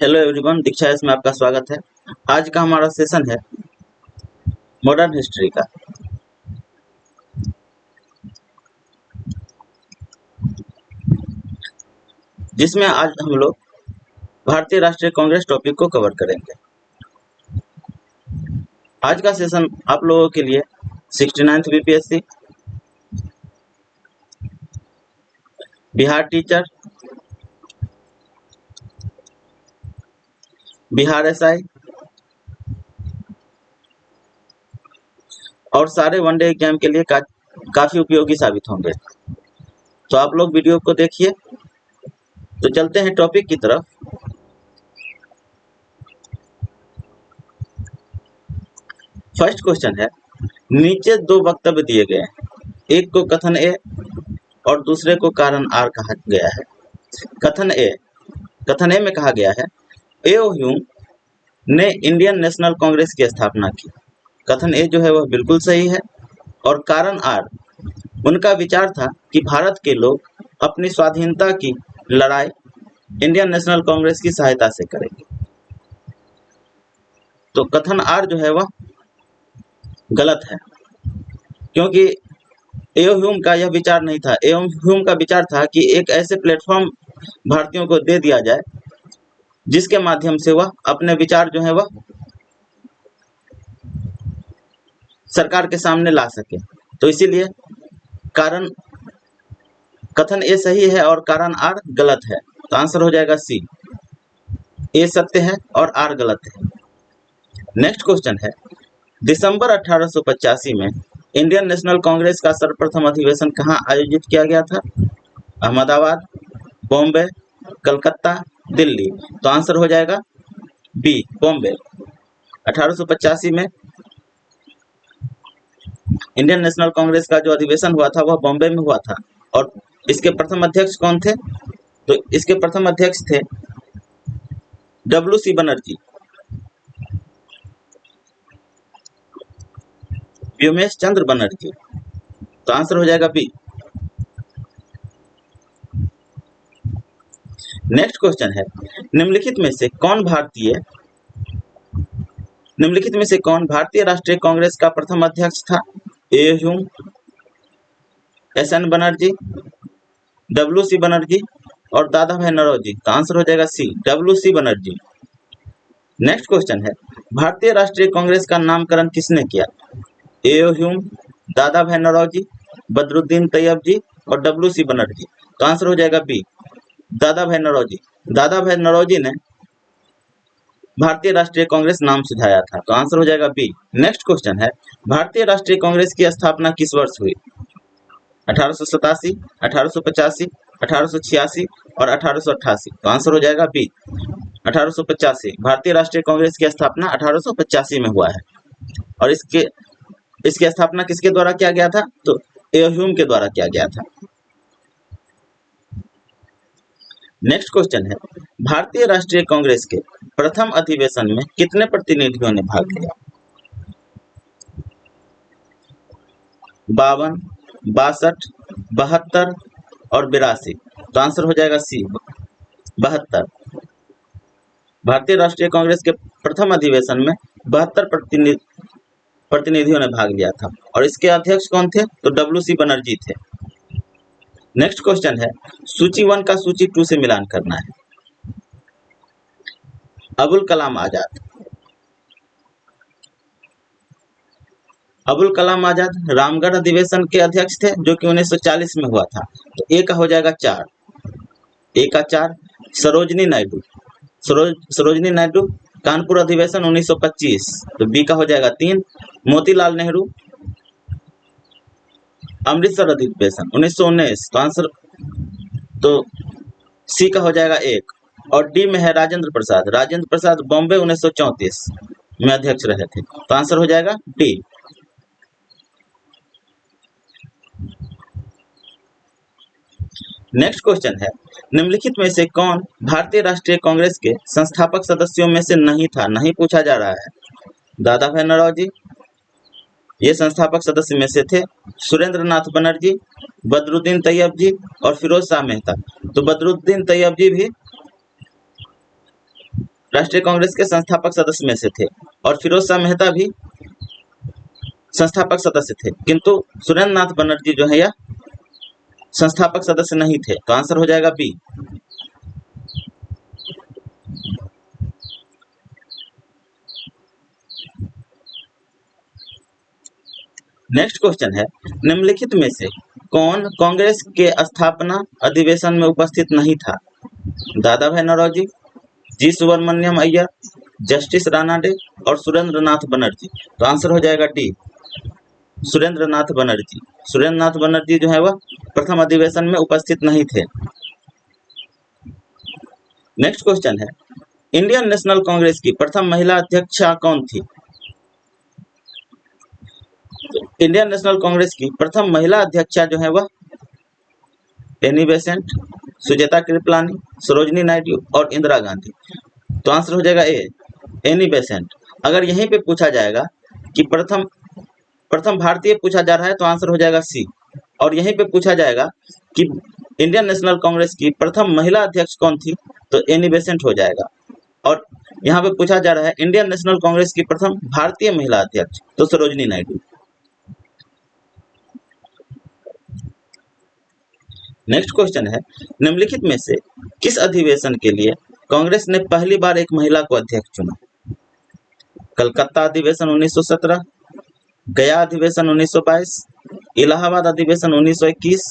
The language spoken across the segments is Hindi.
हेलो एवरीवन, दीक्षा में आपका स्वागत है। आज का हमारा सेशन है मॉडर्न हिस्ट्री का। जिसमें आज हम लोग भारतीय राष्ट्रीय कांग्रेस टॉपिक को कवर करेंगे। आज का सेशन आप लोगों के लिए 69th BPSC, Bihar teacher, Bihar SI और सारे वनडे एग्जाम के लिए काफी उपयोगी साबित होंगे। तो आप लोग वीडियो को देखिए। तो चलते हैं टॉपिक की तरफ। फर्स्ट क्वेश्चन है, नीचे दो वक्तव्य दिए गए हैं, एक को कथन ए और दूसरे को कारण आर कहा गया है। कथन ए में कहा गया है, एओ ह्यूम ने इंडियन नेशनल कांग्रेस की स्थापना की। कथन ए जो है वह बिल्कुल सही है। और कारण आर, उनका विचार था कि भारत के लोग अपनी स्वाधीनता की लड़ाई इंडियन नेशनल कांग्रेस की सहायता से करेंगे। तो कथन आर जो है वह गलत है, क्योंकि एओ ह्यूम का यह विचार नहीं था। एओ ह्यूम का विचार था कि एक ऐसे प्लेटफॉर्म भारतीयों को दे दिया जाए जिसके माध्यम से वह अपने विचार जो है वह सरकार के सामने ला सके। तो इसीलिए कारण कथन ए सही है और कारण आर गलत है। तो आंसर हो जाएगा सी, ए सत्य है और आर गलत है। नेक्स्ट क्वेश्चन है, दिसंबर 1885 में इंडियन नेशनल कांग्रेस का सर्वप्रथम अधिवेशन कहाँ आयोजित किया गया था? अहमदाबाद, बॉम्बे, कलकत्ता, दिल्ली। तो आंसर हो जाएगा बी, बॉम्बे। 1885 में इंडियन नेशनल कांग्रेस का जो अधिवेशन हुआ था वह बॉम्बे में हुआ था। और इसके प्रथम अध्यक्ष कौन थे? तो इसके प्रथम अध्यक्ष थे डब्ल्यू सी बनर्जी, व्योमेश चंद्र बनर्जी। तो आंसर हो जाएगा बी। नेक्स्ट क्वेश्चन है, निम्नलिखित में से कौन भारतीय राष्ट्रीय कांग्रेस का प्रथम अध्यक्ष था? A Hume, S N Banerjee, W C Banerjee और दादा भाई नौरोजी। तो आंसर हो जाएगा C, W C Banerjee. Next question है, भारतीय राष्ट्रीय कांग्रेस का नामकरण किसने किया? ए ह्यूम, दादा भाई नौरोजी, बदरुद्दीन तैयब और डब्ल्यू सी बनर्जी। तो आंसर हो जाएगा बी, दादा भाई नौरोजी। दादा भाई नौरोजी ने भारतीय राष्ट्रीय कांग्रेस नाम सुझाया था। तो आंसर हो जाएगा बी। नेक्स्ट क्वेश्चन है, भारतीय राष्ट्रीय कांग्रेस की स्थापना किस वर्ष हुई? 1887, 1885, 1886 और 1888। तो आंसर हो जाएगा बी, 1885। भारतीय राष्ट्रीय कांग्रेस की स्थापना 1885 में हुआ है। और इसकी स्थापना किसके द्वारा किया गया था? तो ए ह्यूम के द्वारा किया गया था। नेक्स्ट क्वेश्चन है, भारतीय राष्ट्रीय कांग्रेस के प्रथम अधिवेशन में कितने प्रतिनिधियों ने भाग लिया? 52, 62, 72 और 82। तो आंसर हो जाएगा सी, 72। भारतीय राष्ट्रीय कांग्रेस के प्रथम अधिवेशन में 72 प्रतिनिधियों ने भाग लिया था। और इसके अध्यक्ष कौन थे? तो डब्ल्यू सी बनर्जी थे। नेक्स्ट क्वेश्चन है, सूची 1 का सूची 2 से मिलान करना है। अबुल कलाम आजाद रामगढ़ अधिवेशन के अध्यक्ष थे, जो कि 1940 में हुआ था। तो ए का हो जाएगा 4, ए का 4। सरोजनी नायडू कानपुर अधिवेशन 1925। तो बी का हो जाएगा 3। मोतीलाल नेहरू अमृतसर अधिवेशन 1919। तो आंसर तो सी का हो जाएगा 1। और डी में है राजेंद्र प्रसाद बॉम्बे 1934 में अध्यक्ष रहे थे। तो आंसर हो जाएगा डी। नेक्स्ट क्वेश्चन है, निम्नलिखित में से कौन भारतीय राष्ट्रीय कांग्रेस के संस्थापक सदस्यों में से नहीं था? नहीं पूछा जा रहा है। दादा भाई नौरोजी ये संस्थापक सदस्य में से थे। सुरेंद्र नाथ बनर्जी, बदरुद्दीन तैयब जी और फिरोज शाह मेहता। तो बदरुद्दीन तैयब जी भी राष्ट्रीय कांग्रेस के संस्थापक सदस्य में से थे और फिरोज शाह मेहता भी संस्थापक सदस्य थे, किंतु सुरेंद्र नाथ बनर्जी जो है यह संस्थापक सदस्य नहीं थे। तो आंसर हो जाएगा बी। नेक्स्ट क्वेश्चन है, निम्नलिखित में से कौन कांग्रेस के स्थापना अधिवेशन में उपस्थित नहीं था? दादा भाई नौरोजी, जी सुब्रमण्यम अय्यर, जस्टिस रानाडे और सुरेंद्र नाथ बनर्जी। तो आंसर हो जाएगा डी, सुरेंद्र नाथ बनर्जी। सुरेंद्र नाथ बनर्जी जो है वह प्रथम अधिवेशन में उपस्थित नहीं थे। नेक्स्ट क्वेश्चन है, इंडियन नेशनल कांग्रेस की प्रथम महिला अध्यक्षा कौन थी? इंडियन नेशनल कांग्रेस की प्रथम महिला अध्यक्षा जो है वह एनी बेसेंट, सुचेता कृपलानी, सरोजनी नायडू और इंदिरा गांधी। तो आंसर हो जाएगा ए, एनी बेसेंट। अगर यहीं पे पूछा जाएगा कि प्रथम भारतीय पूछा जा रहा है तो आंसर हो जाएगा सी, और यहीं पे पूछा जाएगा कि इंडियन नेशनल कांग्रेस की प्रथम महिला अध्यक्ष कौन थी तो एनी बेसेंट हो जाएगा, और यहाँ पे पूछा जा रहा है इंडियन नेशनल कांग्रेस की प्रथम भारतीय महिला अध्यक्ष तो सरोजनी नायडू। नेक्स्ट क्वेश्चन है, निम्नलिखित में से किस अधिवेशन के लिए कांग्रेस ने पहली बार एक महिला को अध्यक्ष चुना? कलकत्ता अधिवेशन 1917, गया अधिवेशन 1922, इलाहाबाद अधिवेशन 1921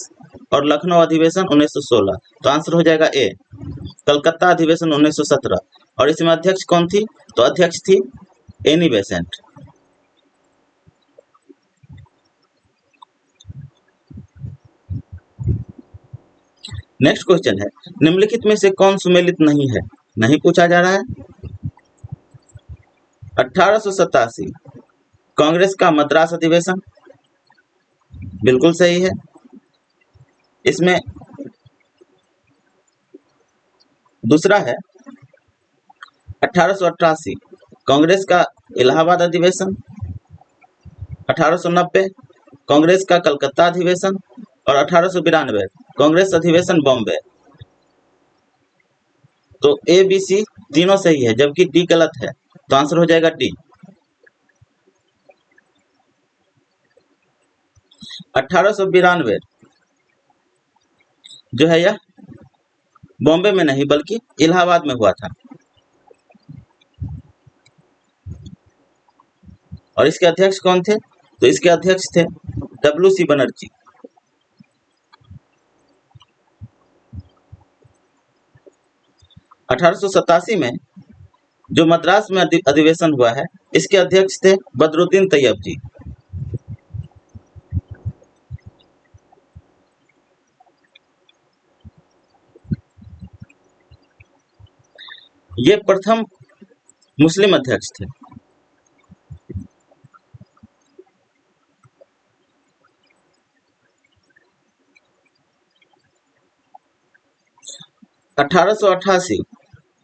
और लखनऊ अधिवेशन 1916। तो आंसर हो जाएगा ए, कलकत्ता अधिवेशन 1917। और इसमें अध्यक्ष कौन थी? तो अध्यक्ष थी एनी बेसेंट। नेक्स्ट क्वेश्चन है, निम्नलिखित में से कौन सुमेलित नहीं है? नहीं पूछा जा रहा है। 1887 कांग्रेस का मद्रास अधिवेशन, बिल्कुल सही है। इसमें दूसरा है 1888 कांग्रेस का इलाहाबाद अधिवेशन, 1890 कांग्रेस का कलकत्ता अधिवेशन और 1892 कांग्रेस अधिवेशन बॉम्बे। तो ए बी सी तीनों सही है जबकि डी गलत है, तो आंसर हो जाएगा डी। 1892 जो है यह बॉम्बे में नहीं बल्कि इलाहाबाद में हुआ था, और इसके अध्यक्ष कौन थे? तो इसके अध्यक्ष थे डब्ल्यू.सी. बनर्जी। अठारह में जो मद्रास में अधिवेशन हुआ है इसके अध्यक्ष थे बदरुद्दीन तैयब जी। ये प्रथम मुस्लिम अध्यक्ष थे। अठारह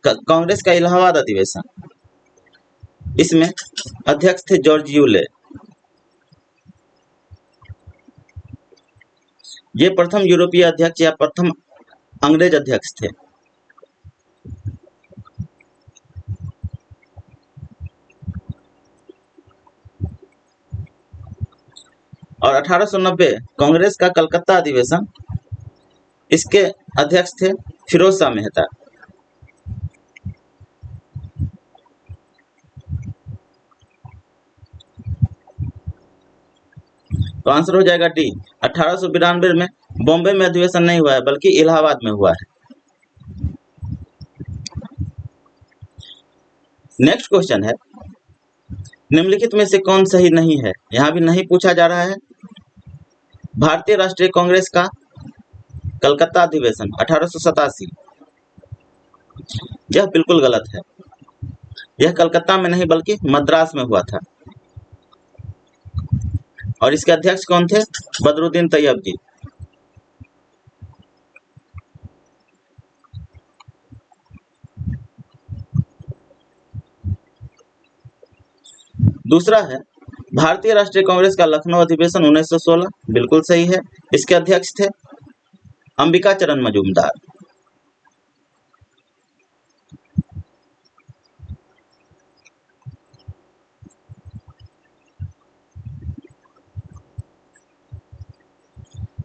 कांग्रेस का इलाहाबाद अधिवेशन, इसमें अध्यक्ष थे जॉर्ज यूले। ये प्रथम यूरोपीय अध्यक्ष या प्रथम अंग्रेज अध्यक्ष थे। और 1890 कांग्रेस का कलकत्ता अधिवेशन, इसके अध्यक्ष थे फिरोज शाह मेहता। तो आंसर हो जाएगा डी। 1892 में बॉम्बे में अधिवेशन नहीं हुआ है बल्कि इलाहाबाद में हुआ है। नेक्स्ट क्वेश्चन है, निम्नलिखित में से कौन सही नहीं है? यहां भी नहीं पूछा जा रहा है। भारतीय राष्ट्रीय कांग्रेस का कलकत्ता अधिवेशन 1887, यह बिल्कुल गलत है। यह कलकत्ता में नहीं बल्कि मद्रास में हुआ था, और इसके अध्यक्ष कौन थे? बदरुद्दीन तैयब जी। दूसरा है भारतीय राष्ट्रीय कांग्रेस का लखनऊ अधिवेशन 1916, बिल्कुल सही है। इसके अध्यक्ष थे अंबिका चरण मजूमदार।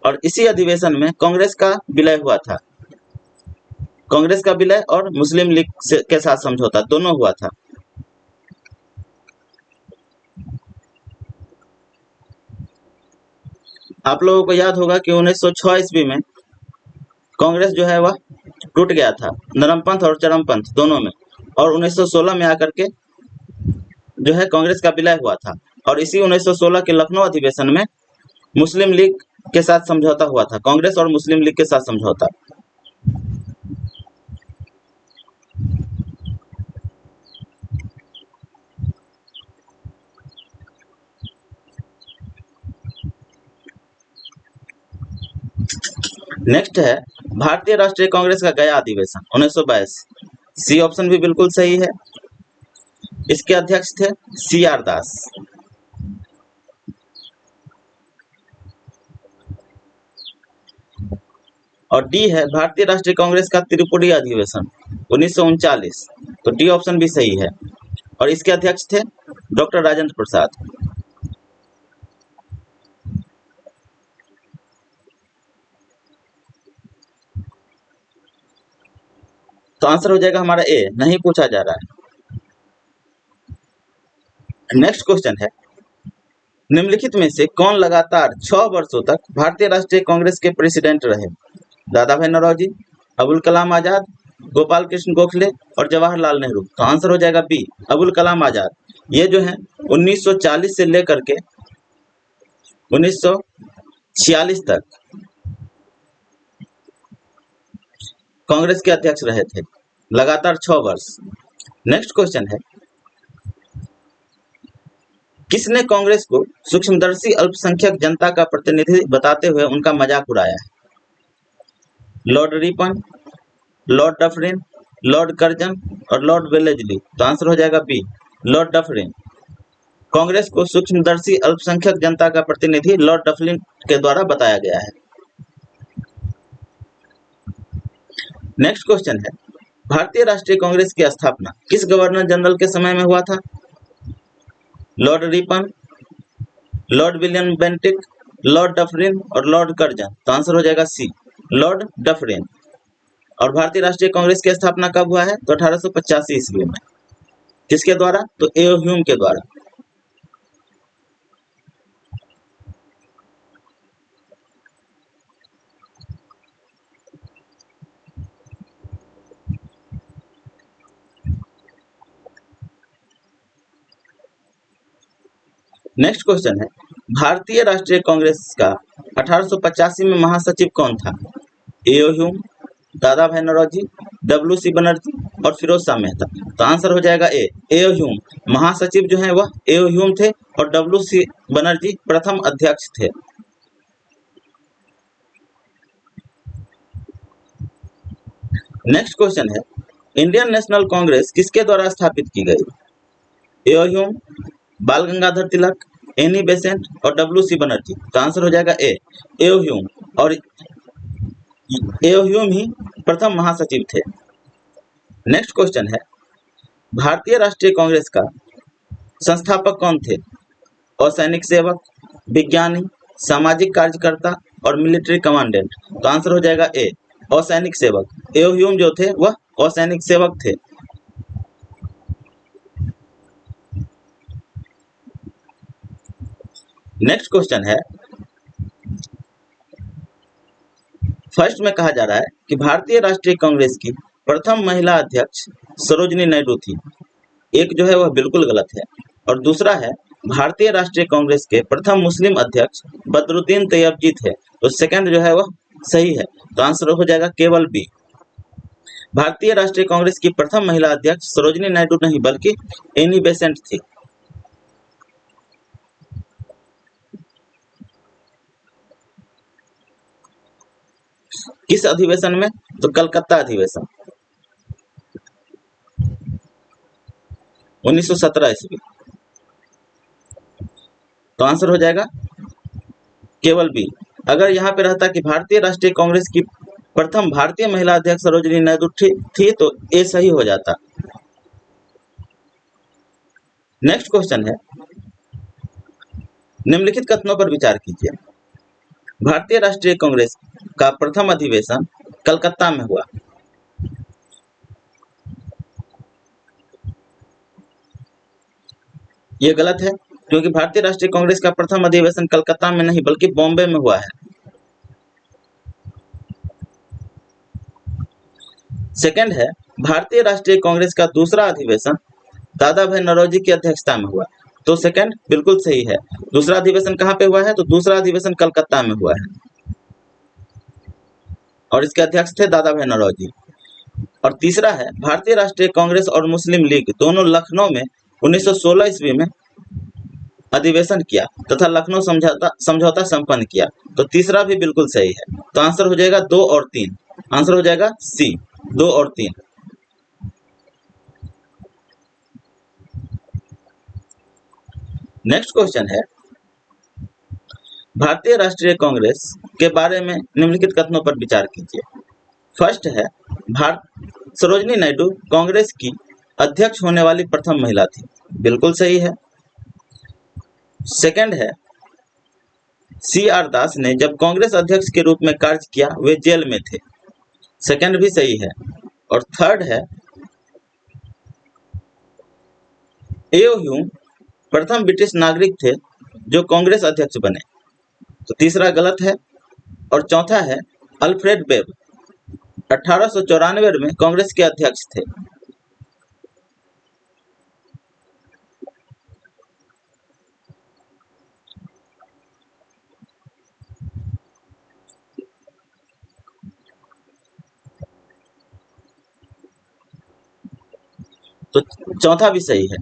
और इसी अधिवेशन में कांग्रेस का विलय हुआ था। कांग्रेस का विलय और मुस्लिम लीग के साथ समझौता दोनों हुआ था। आप लोगों को याद होगा कि 1906 ईस्वी में कांग्रेस जो है वह टूट गया था, नरमपंथ और चरमपंथ दोनों में, और 1916 में आकर के जो है कांग्रेस का विलय हुआ था। और इसी 1916 के लखनऊ अधिवेशन में मुस्लिम लीग के साथ समझौता हुआ था, कांग्रेस और मुस्लिम लीग के साथ समझौता। नेक्स्ट है भारतीय राष्ट्रीय कांग्रेस का गया अधिवेशन 1922। सी ऑप्शन भी बिल्कुल सही है। इसके अध्यक्ष थे CR दास। और डी है भारतीय राष्ट्रीय कांग्रेस का त्रिपुरी अधिवेशन 1939। तो डी ऑप्शन भी सही है। और इसके अध्यक्ष थे डॉक्टर राजेंद्र प्रसाद। तो आंसर हो जाएगा हमारा ए, नहीं पूछा जा रहा है। नेक्स्ट क्वेश्चन है, निम्नलिखित में से कौन लगातार 6 वर्षों तक भारतीय राष्ट्रीय कांग्रेस के प्रेसिडेंट रहे? दादा भाई नौरोजी, अबुल कलाम आजाद, गोपाल कृष्ण गोखले और जवाहरलाल नेहरू। तो आंसर हो जाएगा बी, अबुल कलाम आजाद। ये जो है 1940 से लेकर के 1946 तक कांग्रेस के अध्यक्ष रहे थे, लगातार 6 वर्ष। नेक्स्ट क्वेश्चन है, किसने कांग्रेस को सूक्ष्मदर्शी अल्पसंख्यक जनता का प्रतिनिधि बताते हुए उनका मजाक उड़ाया है? Lord Ripon, Lord Dufferin, Lord Curzon और लॉर्ड वेलेस्ली। तो आंसर हो जाएगा बी, लॉर्ड डफरिन। कांग्रेस को सूक्ष्मदर्शी अल्पसंख्यक जनता का प्रतिनिधि लॉर्ड डफरिन के द्वारा बताया गया है। नेक्स्ट क्वेश्चन है, भारतीय राष्ट्रीय कांग्रेस की स्थापना किस गवर्नर जनरल के समय में हुआ था? Lord Ripon, Lord William Bentinck, Lord Dufferin और लॉर्ड कर्जन। तो आंसर हो जाएगा सी, लॉर्ड डफरिन। और भारतीय राष्ट्रीय कांग्रेस की स्थापना कब हुआ है? तो 1885 ईस्वी में। किसके द्वारा? तो ए.ओ. ह्यूम के द्वारा। नेक्स्ट क्वेश्चन है, भारतीय राष्ट्रीय कांग्रेस का 1885 में महासचिव कौन था? ए.ओ. ह्यूम, दादा भाई नौरोजी, W.C. बनर्जी और फिरोज शाह मेहता। तो आंसर हो जाएगा ए, ए.ओ. ह्यूम। महासचिव जो है वह ए.ओ. ह्यूम थे और W.C. बनर्जी प्रथम अध्यक्ष थे। नेक्स्ट क्वेश्चन है, इंडियन नेशनल कांग्रेस किसके द्वारा स्थापित की गई? ए.ओ. ह्यूम, बाल गंगाधर तिलक, एनी बेसेंट और W.C. बनर्जी। तो आंसर हो जाएगा ए, ए.ओ. ह्यूम। और ए.ओ. ह्यूम ही प्रथम महासचिव थे। नेक्स्ट क्वेश्चन है, भारतीय राष्ट्रीय कांग्रेस का संस्थापक कौन थे? असैनिक सेवक, विज्ञानी, सामाजिक कार्यकर्ता और मिलिट्री कमांडेंट। तो आंसर हो जाएगा ए, असैनिक सेवक। ए.ओ. ह्यूम जो थे वह असैनिक सेवक थे। नेक्स्ट क्वेश्चन है, फर्स्ट में कहा जा रहा है कि भारतीय राष्ट्रीय कांग्रेस की प्रथम महिला अध्यक्ष सरोजिनी नायडू थी। एक जो है वह बिल्कुल गलत है। और दूसरा है, भारतीय राष्ट्रीय कांग्रेस के प्रथम मुस्लिम अध्यक्ष बदरुद्दीन तैयबजी थे। तो सेकंड जो है वह सही है। तो आंसर हो जाएगा केवल बी। भारतीय राष्ट्रीय कांग्रेस की प्रथम महिला अध्यक्ष सरोजिनी नायडू नहीं बल्कि एनी बेसेंट थी। किस अधिवेशन में? तो कलकत्ता अधिवेशन 1917 ईस्वी। तो आंसर हो जाएगा केवल बी। अगर यहाँ पे रहता कि भारतीय राष्ट्रीय कांग्रेस की प्रथम भारतीय महिला अध्यक्ष सरोजिनी नायडू थी तो ए सही हो जाता। नेक्स्ट क्वेश्चन है, निम्नलिखित कथनों पर विचार कीजिए। भारतीय राष्ट्रीय कांग्रेस का प्रथम अधिवेशन कलकत्ता में हुआ। ये गलत है, क्योंकि भारतीय राष्ट्रीय कांग्रेस का प्रथम अधिवेशन कलकत्ता में नहीं बल्कि बॉम्बे में हुआ है। सेकंड है, भारतीय राष्ट्रीय कांग्रेस का दूसरा अधिवेशन दादा भाई नौरोजी की अध्यक्षता में हुआ। तो सेकंड बिल्कुल सही है। दूसरा अधिवेशन कहाँ पे हुआ है? तो दूसरा अधिवेशन कलकत्ता में हुआ है और इसके अध्यक्ष थे दादा भाई नौरोजी। और तीसरा है, भारतीय राष्ट्रीय कांग्रेस और मुस्लिम लीग दोनों लखनऊ में 1916 ईस्वी में अधिवेशन किया तथा लखनऊ समझौता संपन्न किया। तो तीसरा भी बिल्कुल सही है। तो आंसर हो जाएगा 2 और 3। आंसर हो जाएगा सी, 2 और 3। नेक्स्ट क्वेश्चन है, भारतीय राष्ट्रीय कांग्रेस के बारे में निम्नलिखित कथनों पर विचार कीजिए। फर्स्ट है, सरोजिनी नायडू कांग्रेस की अध्यक्ष होने वाली प्रथम महिला थी। बिल्कुल सही है। सेकंड है, CR दास ने जब कांग्रेस अध्यक्ष के रूप में कार्य किया वे जेल में थे। सेकंड भी सही है। और थर्ड है, एओ ह्यूम प्रथम ब्रिटिश नागरिक थे जो कांग्रेस अध्यक्ष बने। तो तीसरा गलत है। और चौथा है, अल्फ्रेड वेब 1894 में कांग्रेस के अध्यक्ष थे। तो चौथा भी सही है।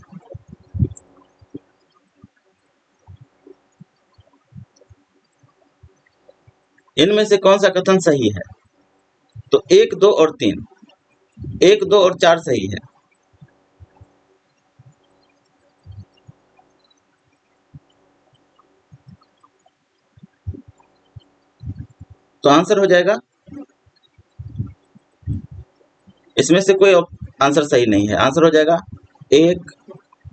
इनमें से कौन सा कथन सही है? तो 1, 2 और 3, 1, 2 और 4 सही है। तो आंसर हो जाएगा, इसमें से कोई आंसर सही नहीं है। आंसर हो जाएगा 1,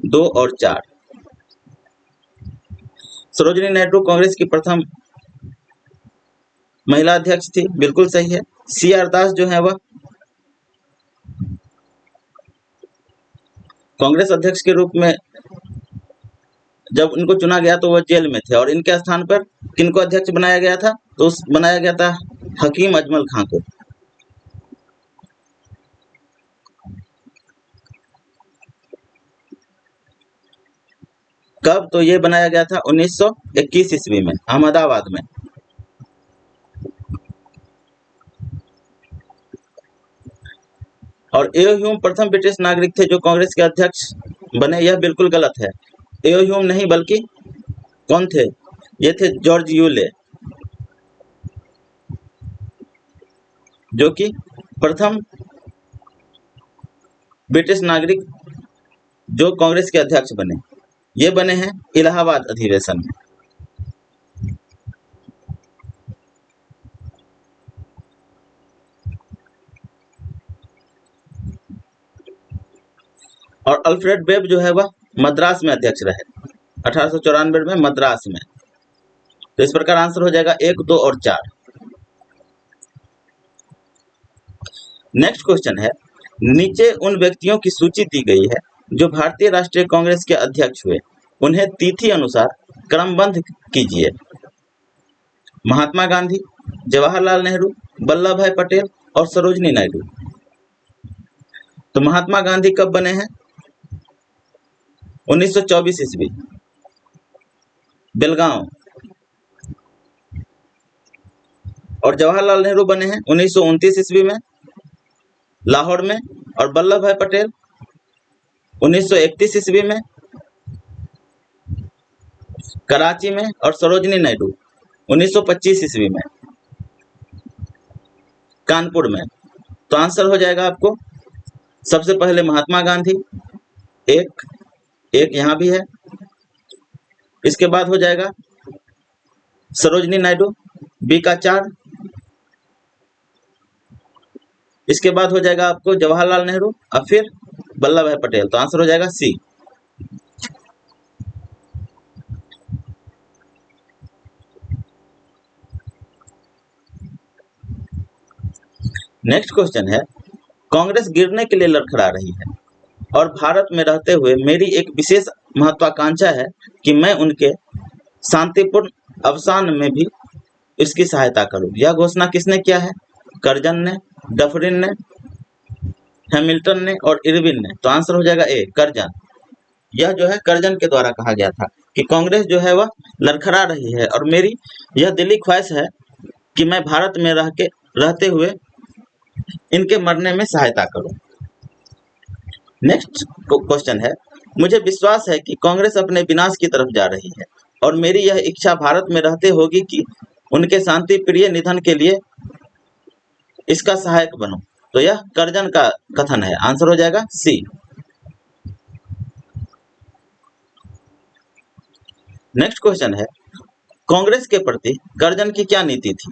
2 और 4। सरोजिनी नायडू कांग्रेस की प्रथम महिला अध्यक्ष थी। बिल्कुल सही है। CR दास जो है वह कांग्रेस अध्यक्ष के रूप में जब उनको चुना गया तो वह जेल में थे और इनके स्थान पर किनको अध्यक्ष बनाया गया था? तो बनाया गया था हकीम अजमल खां को। कब? तो ये बनाया गया था 1921 ईस्वी में अहमदाबाद में। और एओ ह्यूम प्रथम ब्रिटिश नागरिक थे जो कांग्रेस के अध्यक्ष बने, यह बिल्कुल गलत है। एओ ह्यूम नहीं बल्कि कौन थे? ये थे जॉर्ज यूले, जो कि प्रथम ब्रिटिश नागरिक जो कांग्रेस के अध्यक्ष बने। ये बने हैं इलाहाबाद अधिवेशन में। और अल्फ्रेड वेब जो है वह मद्रास में अध्यक्ष रहे 1894 में मद्रास में। तो इस प्रकार आंसर हो जाएगा 1, 2 और 4। नेक्स्ट क्वेश्चन है, नीचे उन व्यक्तियों की सूची दी गई है जो भारतीय राष्ट्रीय कांग्रेस के अध्यक्ष हुए, उन्हें तिथि अनुसार क्रमबद्ध कीजिए। महात्मा गांधी, जवाहरलाल नेहरू, वल्लभ भाई पटेल और सरोजिनी नायडू। तो महात्मा गांधी कब बने हैं? 1924 ईस्वी, बेलगांव। और जवाहरलाल नेहरू बने हैं 1929 ईस्वी में, लाहौर में। और वल्लभ भाई पटेल 1931 ईस्वी में, कराची में। और सरोजिनी नायडू 1925 ईस्वी में, कानपुर में। तो आंसर हो जाएगा आपको सबसे पहले महात्मा गांधी, एक यहाँ भी है। इसके बाद हो जाएगा सरोजिनी नायडू, बी का 4। इसके बाद हो जाएगा आपको जवाहरलाल नेहरू और फिर वल्लभ भाई पटेल। तो आंसर हो जाएगा सी। नेक्स्ट क्वेश्चन है, कांग्रेस गिरने के लिए लड़खड़ा रही है और भारत में रहते हुए मेरी एक विशेष महत्वाकांक्षा है कि मैं उनके शांतिपूर्ण अवसान में भी इसकी सहायता करूं। यह घोषणा किसने किया है? कर्जन ने, डफरिन ने, हैमिल्टन ने और इरविन ने। तो आंसर हो जाएगा ए, कर्जन। यह जो है कर्जन के द्वारा कहा गया था कि कांग्रेस जो है वह लड़खड़ा रही है और मेरी यह दिली ख्वाहिश है कि मैं भारत में रहते हुए इनके मरने में सहायता करूं। नेक्स्ट क्वेश्चन है, मुझे विश्वास है कि कांग्रेस अपने विनाश की तरफ जा रही है और मेरी यह इच्छा भारत में रहते होगी कि उनके शांति प्रिय निधन के लिए इसका सहायक बनूं। तो यह कर्जन का कथन है। आंसर हो जाएगा सी। नेक्स्ट क्वेश्चन है, कांग्रेस के प्रति कर्जन की क्या नीति थी?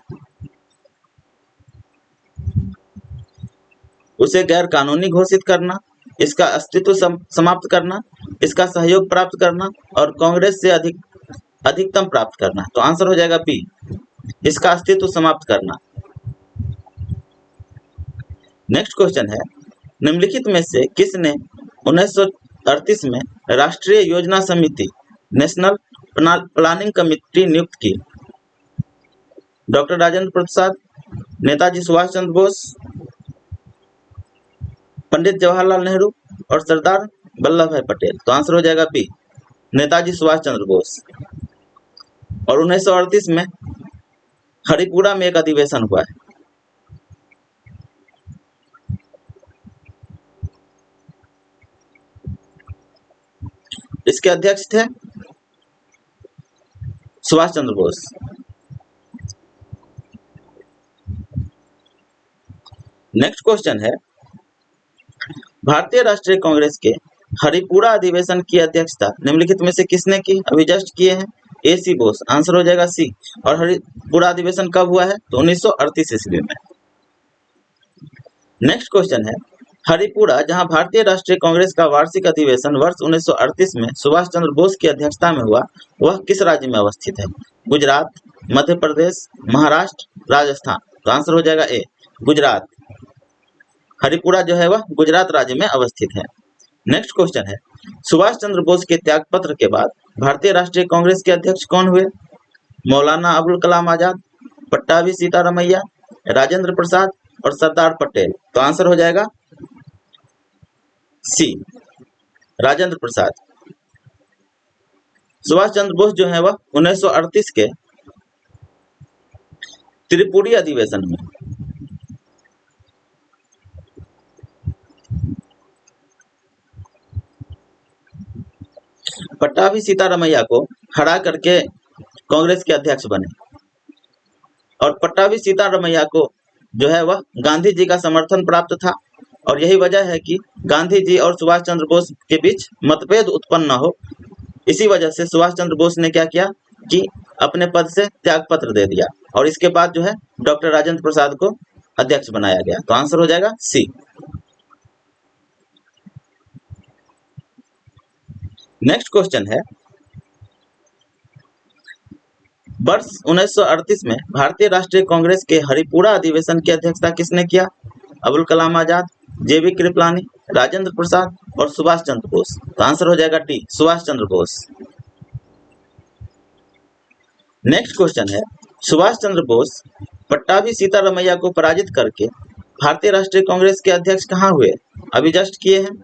उसे गैर कानूनी घोषित करना, इसका अस्तित्व समाप्त करना, इसका सहयोग प्राप्त करना और कांग्रेस से अधिकतम प्राप्त करना। तो आंसर हो जाएगा बी, इसका अस्तित्व समाप्त करना। नेक्स्ट क्वेश्चन है, निम्नलिखित में से किसने 1938 में राष्ट्रीय योजना समिति नेशनल प्लानिंग कमेटी नियुक्त की? डॉक्टर राजेंद्र प्रसाद, नेताजी सुभाष चंद्र बोस, पंडित जवाहरलाल नेहरू और सरदार वल्लभ भाई पटेल। तो आंसर हो जाएगा बी, नेताजी सुभाष चंद्र बोस। और 1938 में हरिपुरा में एक अधिवेशन हुआ है। इसके अध्यक्ष थे सुभाष चंद्र बोस। नेक्स्ट क्वेश्चन है, भारतीय राष्ट्रीय कांग्रेस के हरिपुरा अधिवेशन की अध्यक्षता निम्नलिखित में से किसने की? अभी जस्ट किए हैं, ए सी बोस। आंसर हो जाएगा सी। और हरिपुरा अधिवेशन कब हुआ है? तो 1938 ईस्वी में। नेक्स्ट क्वेश्चन है, हरिपुरा जहां भारतीय राष्ट्रीय कांग्रेस का वार्षिक अधिवेशन वर्ष 1938 में सुभाष चंद्र बोस की अध्यक्षता में हुआ, वह किस राज्य में अवस्थित है? गुजरात, मध्य प्रदेश, महाराष्ट्र, राजस्थान। तो आंसर हो जाएगा ए, गुजरात। हरिपुरा जो है वह गुजरात राज्य में अवस्थित है। नेक्स्ट क्वेश्चन है, सुभाष चंद्र बोस के त्याग पत्र के बाद भारतीय राष्ट्रीय कांग्रेस के अध्यक्ष कौन हुए? मौलाना अबुल कलाम आजाद, पट्टाभी सीतारामैया, राजेंद्र प्रसाद और सरदार पटेल। तो आंसर हो जाएगा सी, राजेंद्र प्रसाद। सुभाष चंद्र बोस जो है वह 1938 के त्रिपुरी अधिवेशन में पट्टाभी सीतारामैया को हरा करके कांग्रेस के अध्यक्ष बने और पट्टाभी सीतारामैया को जो है वह गांधी जी का समर्थन प्राप्त था और यही वजह है कि गांधी जी और सुभाष चंद्र बोस के बीच मतभेद उत्पन्न न हो। इसी वजह से सुभाष चंद्र बोस ने क्या किया कि अपने पद से त्याग पत्र दे दिया और इसके बाद जो है डॉक्टर राजेंद्र प्रसाद को अध्यक्ष बनाया गया। तो आंसर हो जाएगा सी। नेक्स्ट क्वेश्चन है, वर्ष 1938 में भारतीय राष्ट्रीय कांग्रेस के हरिपुरा अधिवेशन की अध्यक्षता किसने किया? अबुल कलाम आजाद, जेबी कृपलानी, राजेंद्र प्रसाद और सुभाष चंद्र बोस। तो आंसर हो जाएगा D, Subhash Chandra Bose. Next question है, सुभाष चंद्र बोस पट्टाभी सीतारामैया को पराजित करके भारतीय राष्ट्रीय कांग्रेस के अध्यक्ष कहाँ हुए? अभी जस्ट किए हैं,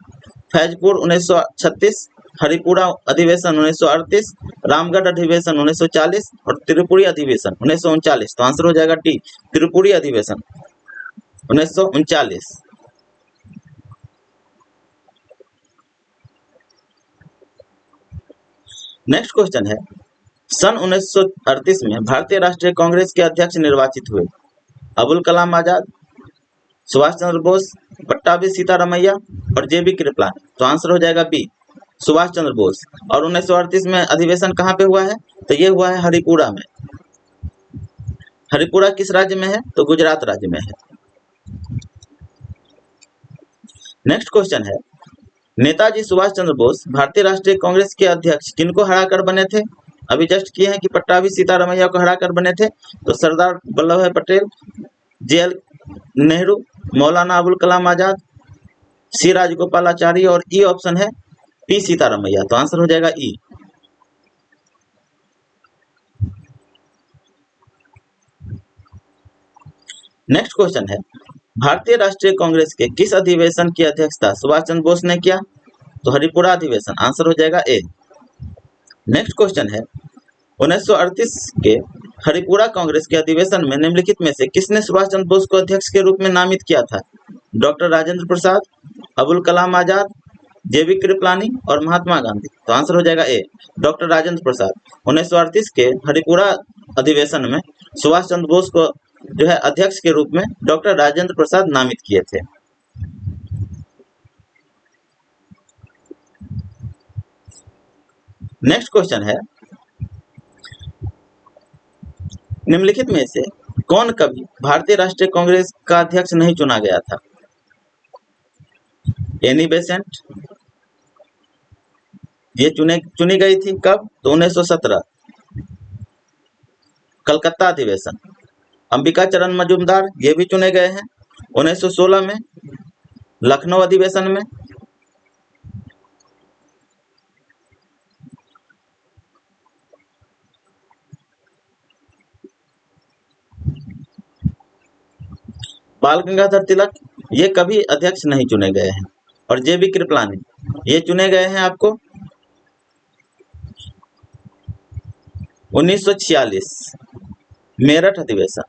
फैजपुर 1936, हरिपुरा अधिवेशन 1938, रामगढ़ अधिवेशन 1940 और त्रिपुरी अधिवेशन 1939। तो आंसर हो जाएगा डी, त्रिपुरी अधिवेशन 1939। नेक्स्ट क्वेश्चन है, सन 1938 में भारतीय राष्ट्रीय कांग्रेस के अध्यक्ष निर्वाचित हुए अबुल कलाम आजाद, सुभाष चंद्र बोस, पट्टाभी सीतारामैया और जेबी कृपलानी। तो आंसर हो जाएगा बी, सुभाष चंद्र बोस। और 1938 में अधिवेशन कहाँ पे हुआ है? तो ये हुआ है हरिपुरा में। हरिपुरा किस राज्य में है? तो गुजरात राज्य में है। नेक्स्ट क्वेश्चन है, नेताजी सुभाष चंद्र बोस भारतीय राष्ट्रीय कांग्रेस के अध्यक्ष किनको हराकर बने थे? अभी जस्ट किए हैं कि पट्टाभी सीतारामैया को हराकर बने थे। तो सरदार वल्लभ भाई पटेल, जे.एल. नेहरू मौलाना अबुल कलाम आजाद, सी राजगोपालाचारी और ई ऑप्शन है पी सीतारामैया। तो आंसर हो जाएगा ई। नेक्स्ट क्वेश्चन है, भारतीय राष्ट्रीय कांग्रेस के किस अधिवेशन की अध्यक्षता सुभाष चंद्र बोस ने किया? तो हरिपुरा अधिवेशन। आंसर हो जाएगा ए। नेक्स्ट क्वेश्चन है, 1938 के हरिपुरा कांग्रेस के अधिवेशन में निम्नलिखित में से किसने सुभाष चंद्र बोस को अध्यक्ष के रूप में नामित किया था? डॉक्टर राजेंद्र प्रसाद, अबुल कलाम आजाद, जेबी कृपलानी और महात्मा गांधी। तो आंसर हो जाएगा ए, डॉक्टर राजेंद्र प्रसाद। 1938 के हरिपुरा अधिवेशन में सुभाष चंद्र बोस को जो है अध्यक्ष के रूप में डॉक्टर राजेंद्र प्रसाद नामित किए थे। नेक्स्ट क्वेश्चन है, निम्नलिखित में से कौन कभी भारतीय राष्ट्रीय कांग्रेस का अध्यक्ष नहीं चुना गया था? एनी बेसेंट, ये चुनी गई थी कब? तो 1917 कलकत्ता अधिवेशन। अंबिका चरण मजूमदार, ये भी चुने गए हैं 1916 में लखनऊ अधिवेशन में। बाल गंगाधर तिलक, ये कभी अध्यक्ष नहीं चुने गए हैं। और जेबी कृपलानी, ये चुने गए हैं आपको 1946 मेरठ अधिवेशन।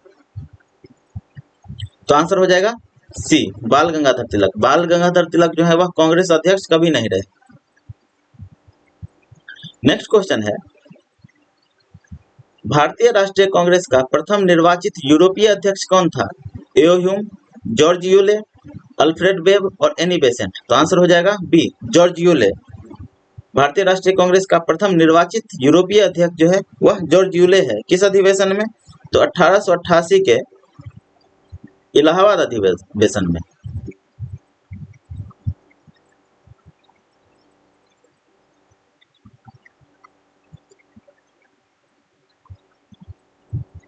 तो आंसर हो जाएगा सी, बाल गंगाधर तिलक। बाल गंगाधर तिलक जो है वह कांग्रेस अध्यक्ष कभी नहीं रहे। नेक्स्ट क्वेश्चन है, भारतीय राष्ट्रीय कांग्रेस का प्रथम निर्वाचित यूरोपीय अध्यक्ष कौन था? A O Hume, George Yule, Alfred Webb और एनी बेसेंट। तो आंसर हो जाएगा बी, जॉर्ज यूले। भारतीय राष्ट्रीय कांग्रेस का प्रथम निर्वाचित यूरोपीय अध्यक्ष जो है वह जॉर्ज यूले है। किस अधिवेशन में? तो 1888 के इलाहाबाद अधिवेशन में।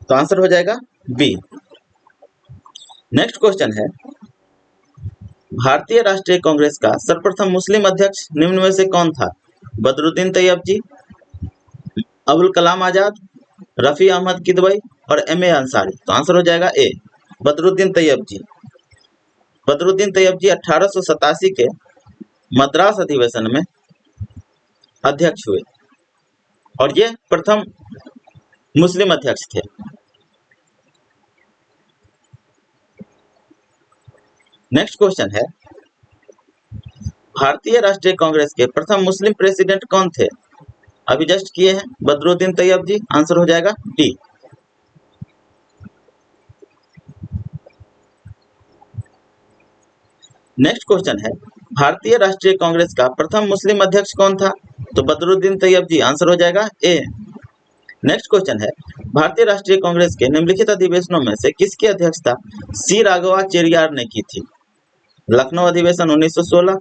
तो आंसर हो जाएगा बी। नेक्स्ट क्वेश्चन है, भारतीय राष्ट्रीय कांग्रेस का सर्वप्रथम मुस्लिम अध्यक्ष निम्न में से कौन था? बदरुद्दीन तैयबजी, अबुल कलाम आजाद, रफी अहमद किदवई और एम.ए. अंसारी। तो आंसर हो जाएगा ए, बदरुद्दीन तैयबजी। बदरुद्दीन तैयबजी 1887 के मद्रास अधिवेशन में अध्यक्ष हुए और ये प्रथम मुस्लिम अध्यक्ष थे। नेक्स्ट क्वेश्चन है, भारतीय राष्ट्रीय कांग्रेस के प्रथम मुस्लिम प्रेसिडेंट कौन थे? अभी जस्ट किए हैं, बदरुद्दीन तैयबजी। आंसर हो जाएगा डी। नेक्स्ट क्वेश्चन है, भारतीय राष्ट्रीय कांग्रेस का प्रथम मुस्लिम अध्यक्ष कौन था? तो बदरुद्दीन तैयबजी। आंसर हो जाएगा ए। नेक्स्ट क्वेश्चन है, भारतीय राष्ट्रीय कांग्रेस के निम्नलिखित अधिवेशनों में से किसकी अध्यक्षता सी राघवाचार्य ने की थी? लखनऊ अधिवेशन 1916,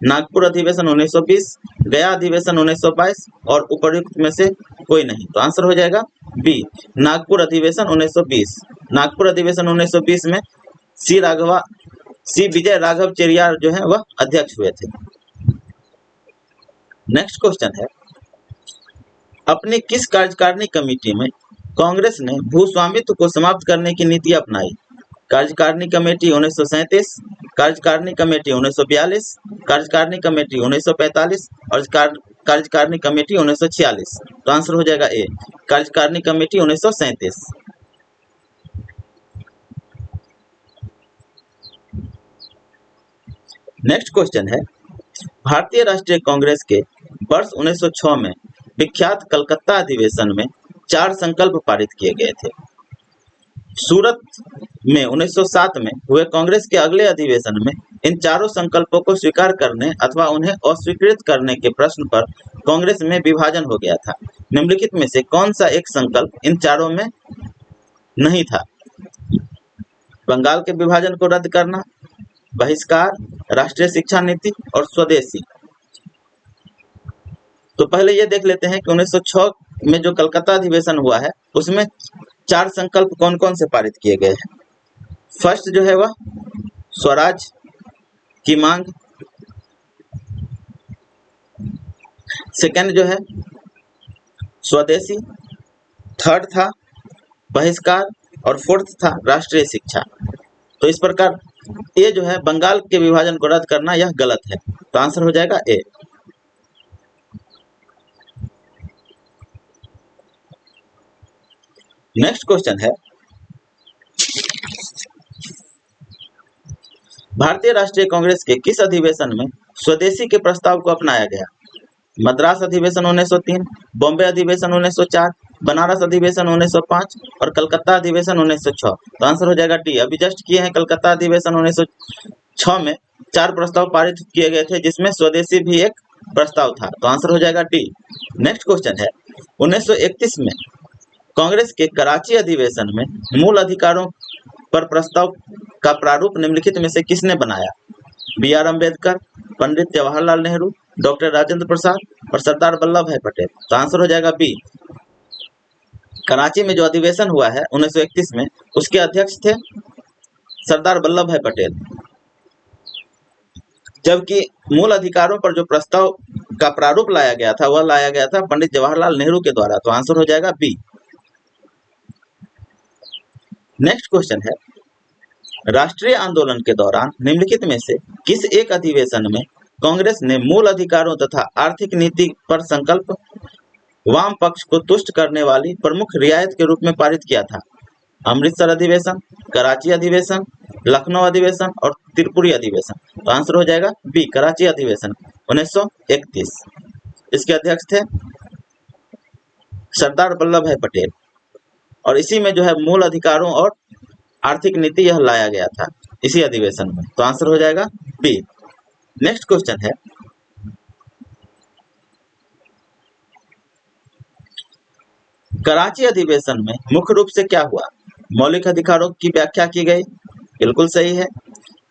नागपुर अधिवेशन 1920, गया अधिवेशन 1922 और उपर्युक्त में से कोई नहीं। तो आंसर हो जाएगा बी, नागपुर अधिवेशन 1920। नागपुर अधिवेशन 1920 में सी विजय राघवाचार्य जो है वह अध्यक्ष हुए थे। नेक्स्ट क्वेश्चन है, अपनी किस कार्यकारिणी कमेटी में कांग्रेस ने भूस्वामित्व को समाप्त करने की नीति अपनाई? कार्यकारिणी कमेटी 1937, कार्यकारिणी कमेटी 1942, कार्यकारिणी कमेटी 1945 और कार्यकारिणी कमेटी 1946। तो आंसर हो जाएगा ए, कार्यकारिणी कमेटी 1937। नेक्स्ट क्वेश्चन है, भारतीय राष्ट्रीय कांग्रेस के वर्ष 1906 में विख्यात कलकत्ता अधिवेशन में 4 संकल्प पारित किए गए थे। सूरत में 1907 में हुए कांग्रेस के अगले अधिवेशन में इन चारों संकल्पों को स्वीकार करने अथवा उन्हें अस्वीकृत करने के प्रश्न पर कांग्रेस में विभाजन हो गया था। निम्नलिखित में से कौन सा एक संकल्प इन चारों में नहीं था? बंगाल के विभाजन को रद्द करना, बहिष्कार, राष्ट्रीय शिक्षा नीति और स्वदेशी। तो पहले ये देख लेते हैं कि 1906 में जो कलकत्ता अधिवेशन हुआ है उसमें 4 संकल्प कौन कौन से पारित किए गए हैं। फर्स्ट जो है वह स्वराज की मांग। सेकंड जो है स्वदेशी, थर्ड था बहिष्कार और फोर्थ था राष्ट्रीय शिक्षा। तो इस प्रकार ये जो है बंगाल के विभाजन को रद्द करना यह गलत है, तो आंसर हो जाएगा ए। नेक्स्ट क्वेश्चन है, भारतीय राष्ट्रीय कांग्रेस के किस अधिवेशन में स्वदेशी के प्रस्ताव को अपनाया गया? मद्रास अधिवेशन 1903, बॉम्बे अधिवेशन 1904, बनारस अधिवेशन 1905 और कलकत्ता अधिवेशन 1906। तो आंसर हो जाएगा डी। अभी जस्ट किए हैं कलकत्ता अधिवेशन 1906 में 4 प्रस्ताव पारित किए गए थे जिसमें स्वदेशी भी एक प्रस्ताव था, तो आंसर हो जाएगा डी। नेक्स्ट क्वेश्चन है, 1931 में कांग्रेस के कराची अधिवेशन में मूल अधिकारों पर प्रस्ताव का प्रारूप निम्नलिखित में से किसने बनाया? B R Ambedkar, Pandit Jawaharlal Nehru, doctor Rajendra Prasad और सरदार वल्लभ भाई पटेल। तो आंसर हो जाएगा बी। कराची में जो अधिवेशन हुआ है 1931 में, उसके अध्यक्ष थे सरदार वल्लभ भाई पटेल, जबकि मूल अधिकारों पर जो प्रस्ताव का प्रारूप लाया गया था वह लाया गया था पंडित जवाहरलाल नेहरू के द्वारा। तो आंसर हो जाएगा बी। नेक्स्ट क्वेश्चन है, राष्ट्रीय आंदोलन के दौरान निम्नलिखित में से किस एक अधिवेशन में कांग्रेस ने मूल अधिकारों तथा आर्थिक नीति पर संकल्प वाम पक्ष को तुष्ट करने वाली प्रमुख रियायत के रूप में पारित किया था? अमृतसर अधिवेशन, कराची अधिवेशन, लखनऊ अधिवेशन और त्रिपुरी अधिवेशन। तो आंसर हो जाएगा बी, कराची अधिवेशन 1931। इसके अध्यक्ष थे सरदार वल्लभ भाई पटेल और इसी में जो है मूल अधिकारों और आर्थिक नीति यह लाया गया था इसी अधिवेशन में। तो आंसर हो जाएगा बी। नेक्स्ट क्वेश्चन है, कराची अधिवेशन में मुख्य रूप से क्या हुआ? मौलिक अधिकारों की व्याख्या की गई, बिल्कुल सही है।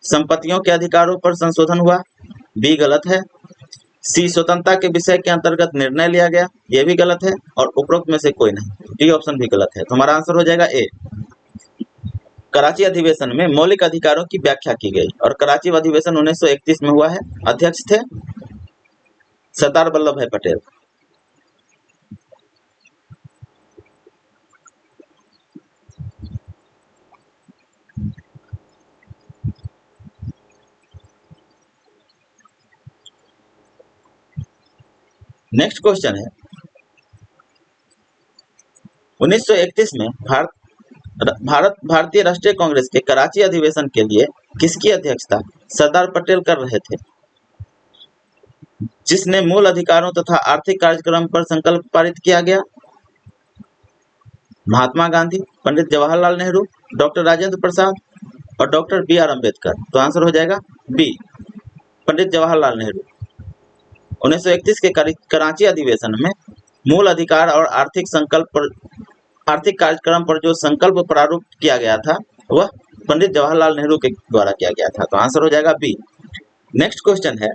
संपत्तियों के अधिकारों पर संशोधन हुआ, बी गलत है। सी स्वतंत्रता के विषय के अंतर्गत निर्णय लिया गया, यह भी गलत है। और उपरोक्त में से कोई नहीं, डी ऑप्शन भी गलत है। तो हमारा आंसर हो जाएगा ए। कराची अधिवेशन में मौलिक अधिकारों की व्याख्या की गई और कराची अधिवेशन 1931 में हुआ है। अध्यक्ष थे सरदार वल्लभ भाई पटेल। नेक्स्ट क्वेश्चन है, 1931 में भारतीय राष्ट्रीय कांग्रेस के कराची अधिवेशन के लिए किसकी अध्यक्षता सरदार पटेल कर रहे थे, जिसने मूल अधिकारों तथा आर्थिक कार्यक्रम पर संकल्प पारित किया गया? महात्मा गांधी, पंडित जवाहरलाल नेहरू, डॉक्टर राजेंद्र प्रसाद और डॉक्टर बी आर अम्बेडकर। तो आंसर हो जाएगा बी, पंडित जवाहरलाल नेहरू। 1931 के कराची अधिवेशन में मूल अधिकार और आर्थिक कार्यक्रम पर जो संकल्प प्रारूप किया गया था वह पंडित जवाहरलाल नेहरू के द्वारा किया गया था। तो आंसर हो जाएगा बी। नेक्स्ट क्वेश्चन है,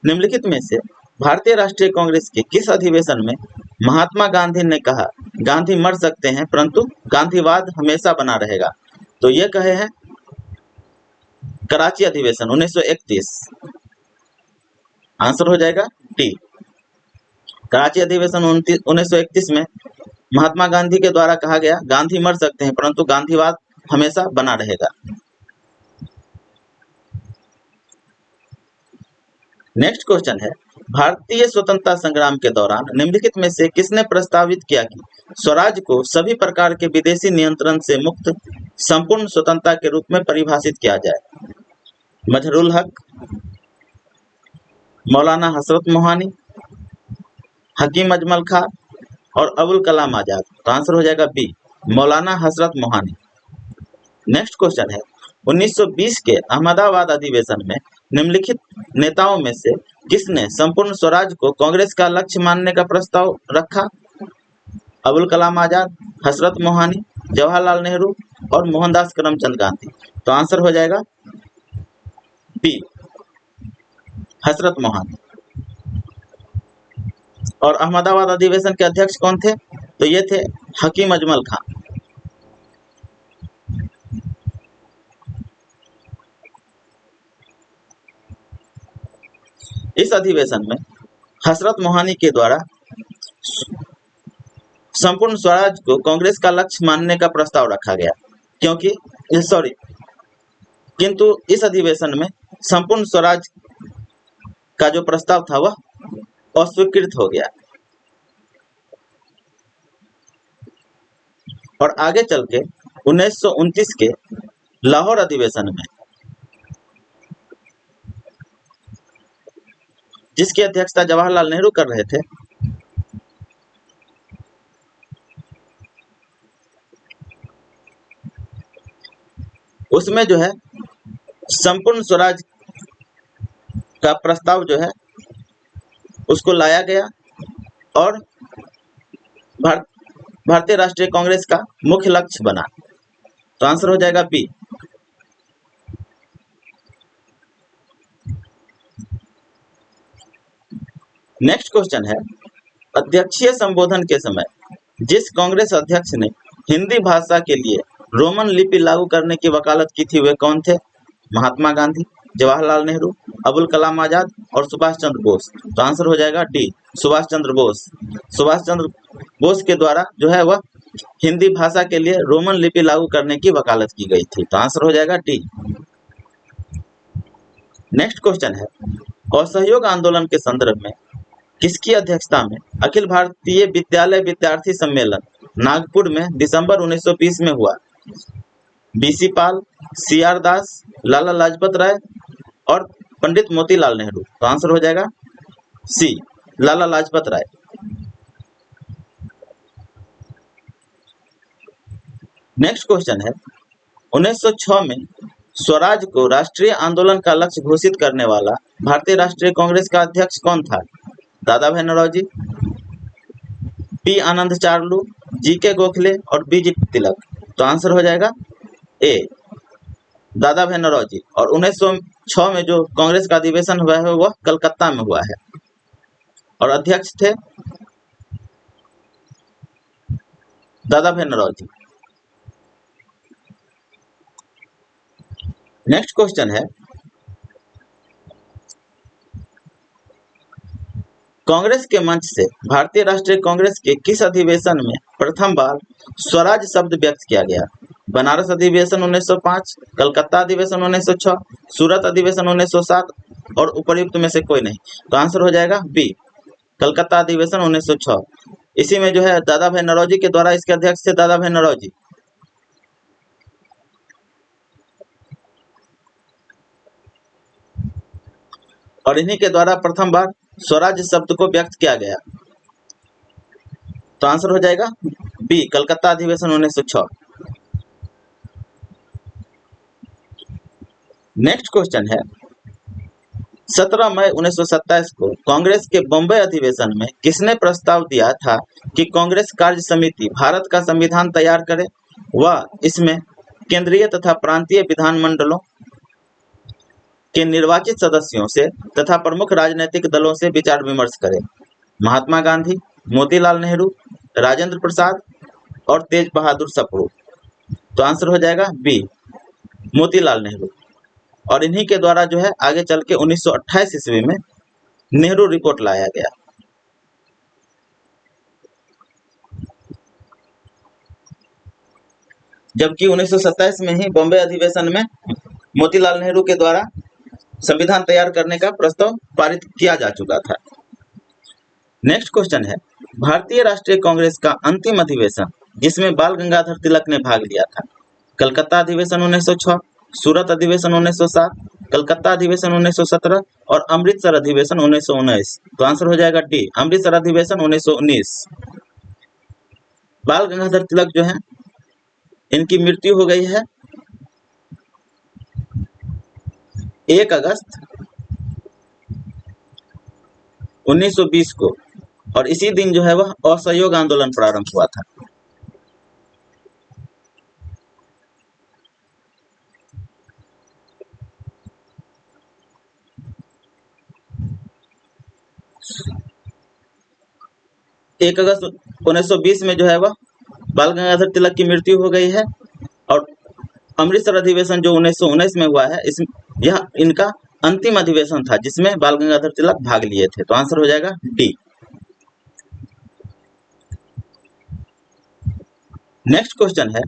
निम्नलिखित में से भारतीय राष्ट्रीय कांग्रेस के किस अधिवेशन में महात्मा गांधी ने कहा गांधी मर सकते हैं परंतु गांधीवाद हमेशा बना रहेगा? तो ये कहे हैं कराची अधिवेशन 1931। आंसर हो जाएगा डी। कराची अधिवेशन 1931 में महात्मा गांधी के द्वारा कहा गया गांधी मर सकते हैं परंतु गांधीवाद हमेशा बना रहेगा। नेक्स्ट क्वेश्चन है, भारतीय स्वतंत्रता संग्राम के दौरान निम्नलिखित में से किसने प्रस्तावित किया कि स्वराज को सभी प्रकार के विदेशी नियंत्रण से मुक्त संपूर्ण स्वतंत्रता के रूप में परिभाषित किया जाए? मजहरूल हक, मौलाना हसरत मोहानी, हकीम अजमल खां और अबुल कलाम आजाद। तो आंसर हो जाएगा बी, मौलाना हसरत मोहानी। नेक्स्ट क्वेश्चन है, 1920 के अहमदाबाद अधिवेशन में निम्नलिखित नेताओं में से किसने संपूर्ण स्वराज को कांग्रेस का लक्ष्य मानने का प्रस्ताव रखा? अबुल कलाम आजाद, हसरत मोहानी, जवाहरलाल नेहरू और मोहनदास करमचंद गांधी। तो आंसर हो जाएगा बी, हसरत मोहानी। और अहमदाबाद अधिवेशन के अध्यक्ष कौन थे? तो ये थे हकीम अजमल खां। इस अधिवेशन में हसरत मोहानी के द्वारा संपूर्ण स्वराज को कांग्रेस का लक्ष्य मानने का प्रस्ताव रखा गया, किंतु इस अधिवेशन में संपूर्ण स्वराज का जो प्रस्ताव था वह अस्वीकृत हो गया। और आगे चल के 1929 के लाहौर अधिवेशन में, जिसकी अध्यक्षता जवाहरलाल नेहरू कर रहे थे, उसमें जो है संपूर्ण स्वराज का प्रस्ताव जो है उसको लाया गया और भारतीय राष्ट्रीय कांग्रेस का मुख्य लक्ष्य बना। तो आंसर हो जाएगा बी। नेक्स्ट क्वेश्चन है, अध्यक्षीय संबोधन के समय जिस कांग्रेस अध्यक्ष ने हिंदी भाषा के लिए रोमन लिपि लागू करने की वकालत की थी वे कौन थे? महात्मा गांधी, जवाहरलाल नेहरू, अबुल कलाम आजाद और सुभाष चंद्र बोस। तो आंसर हो जाएगा डी, सुभाष चंद्र बोस। सुभाष चंद्र बोस के द्वारा जो है वह हिंदी भाषा के लिए रोमन लिपि लागू करने की वकालत की गई थी। तो आंसर हो जाएगा डी। नेक्स्ट क्वेश्चन है, असहयोग आंदोलन के संदर्भ में किसकी अध्यक्षता में अखिल भारतीय विद्यालय विद्यार्थी सम्मेलन नागपुर में दिसंबर 1920 में हुआ? बीसी पाल, सीआर दास, लाला लाजपत राय और पंडित मोतीलाल नेहरू। तो आंसर हो जाएगा सी, लाला लाजपत राय। नेक्स्ट क्वेश्चन है, 1906 में स्वराज को राष्ट्रीय आंदोलन का लक्ष्य घोषित करने वाला भारतीय राष्ट्रीय कांग्रेस का अध्यक्ष कौन था? दादा भाई नौरोजी, पी आनंद चार्लू, जीके गोखले और बीजी तिलक। तो आंसर हो जाएगा ए, दादा भाई नौरोजी। और 1906 में जो कांग्रेस का अधिवेशन हुआ है वह कलकत्ता में हुआ है और अध्यक्ष थे दादा भाई नौरोजी। नेक्स्ट क्वेश्चन है, कांग्रेस के मंच से भारतीय राष्ट्रीय कांग्रेस के किस अधिवेशन में प्रथम बार स्वराज शब्द व्यक्त किया गया? बनारस अधिवेशन 1905, कलकत्ता अधिवेशन 1906, सूरत अधिवेशन 1907 और उपर्युक्त में से कोई नहीं। तो आंसर हो जाएगा बी, कलकत्ता अधिवेशन 1906। इसी में जो है दादा भाई नौरोजी के द्वारा इसके अध्यक्ष थे दादा भाई नौरोजी। और इन्हीं के द्वारा प्रथम बार स्वराज शब्द को व्यक्त किया गया। तो आंसर हो जाएगा बी, कलकत्ता अधिवेशन 1906। नेक्स्ट क्वेश्चन है, 17 मई 1927 को कांग्रेस के बॉम्बे अधिवेशन में किसने प्रस्ताव दिया था कि कांग्रेस कार्य समिति भारत का संविधान तैयार करे व इसमें केंद्रीय तथा प्रांतीय विधानमंडलों के निर्वाचित सदस्यों से तथा प्रमुख राजनीतिक दलों से विचार विमर्श करे? महात्मा गांधी, मोतीलाल नेहरू, राजेंद्र प्रसाद और तेज बहादुर सप्रू। तो आंसर हो जाएगा बी, मोतीलाल नेहरू। और इन्हीं के द्वारा जो है आगे चल के 1928 ईस्वी में नेहरू रिपोर्ट लाया गया। जबकि 1927 में ही बॉम्बे अधिवेशन में मोतीलाल नेहरू के द्वारा संविधान तैयार करने का प्रस्ताव पारित किया जा चुका था। नेक्स्ट क्वेश्चन है, भारतीय राष्ट्रीय कांग्रेस का अंतिम अधिवेशन जिसमें बाल गंगाधर तिलक ने भाग लिया था? कलकत्ता अधिवेशन 1906, सूरत अधिवेशन 1907, कलकत्ता अधिवेशन 1917 और अमृतसर अधिवेशन 1919। तो आंसर हो जाएगा डी, अमृतसर अधिवेशन 1919। बाल गंगाधर तिलक जो है इनकी मृत्यु हो गई है 1 अगस्त 1920 को और इसी दिन जो है वह असहयोग आंदोलन प्रारंभ हुआ था। एक अगस्त 1920 में जो है वह बाल गंगाधर तिलक की मृत्यु हो गई है और अमृतसर अधिवेशन जो 1919 में हुआ है यह इनका अंतिम अधिवेशन था जिसमें बाल गंगाधर तिलक भाग लिए थे? तो आंसर हो जाएगा डी। नेक्स्ट क्वेश्चन है,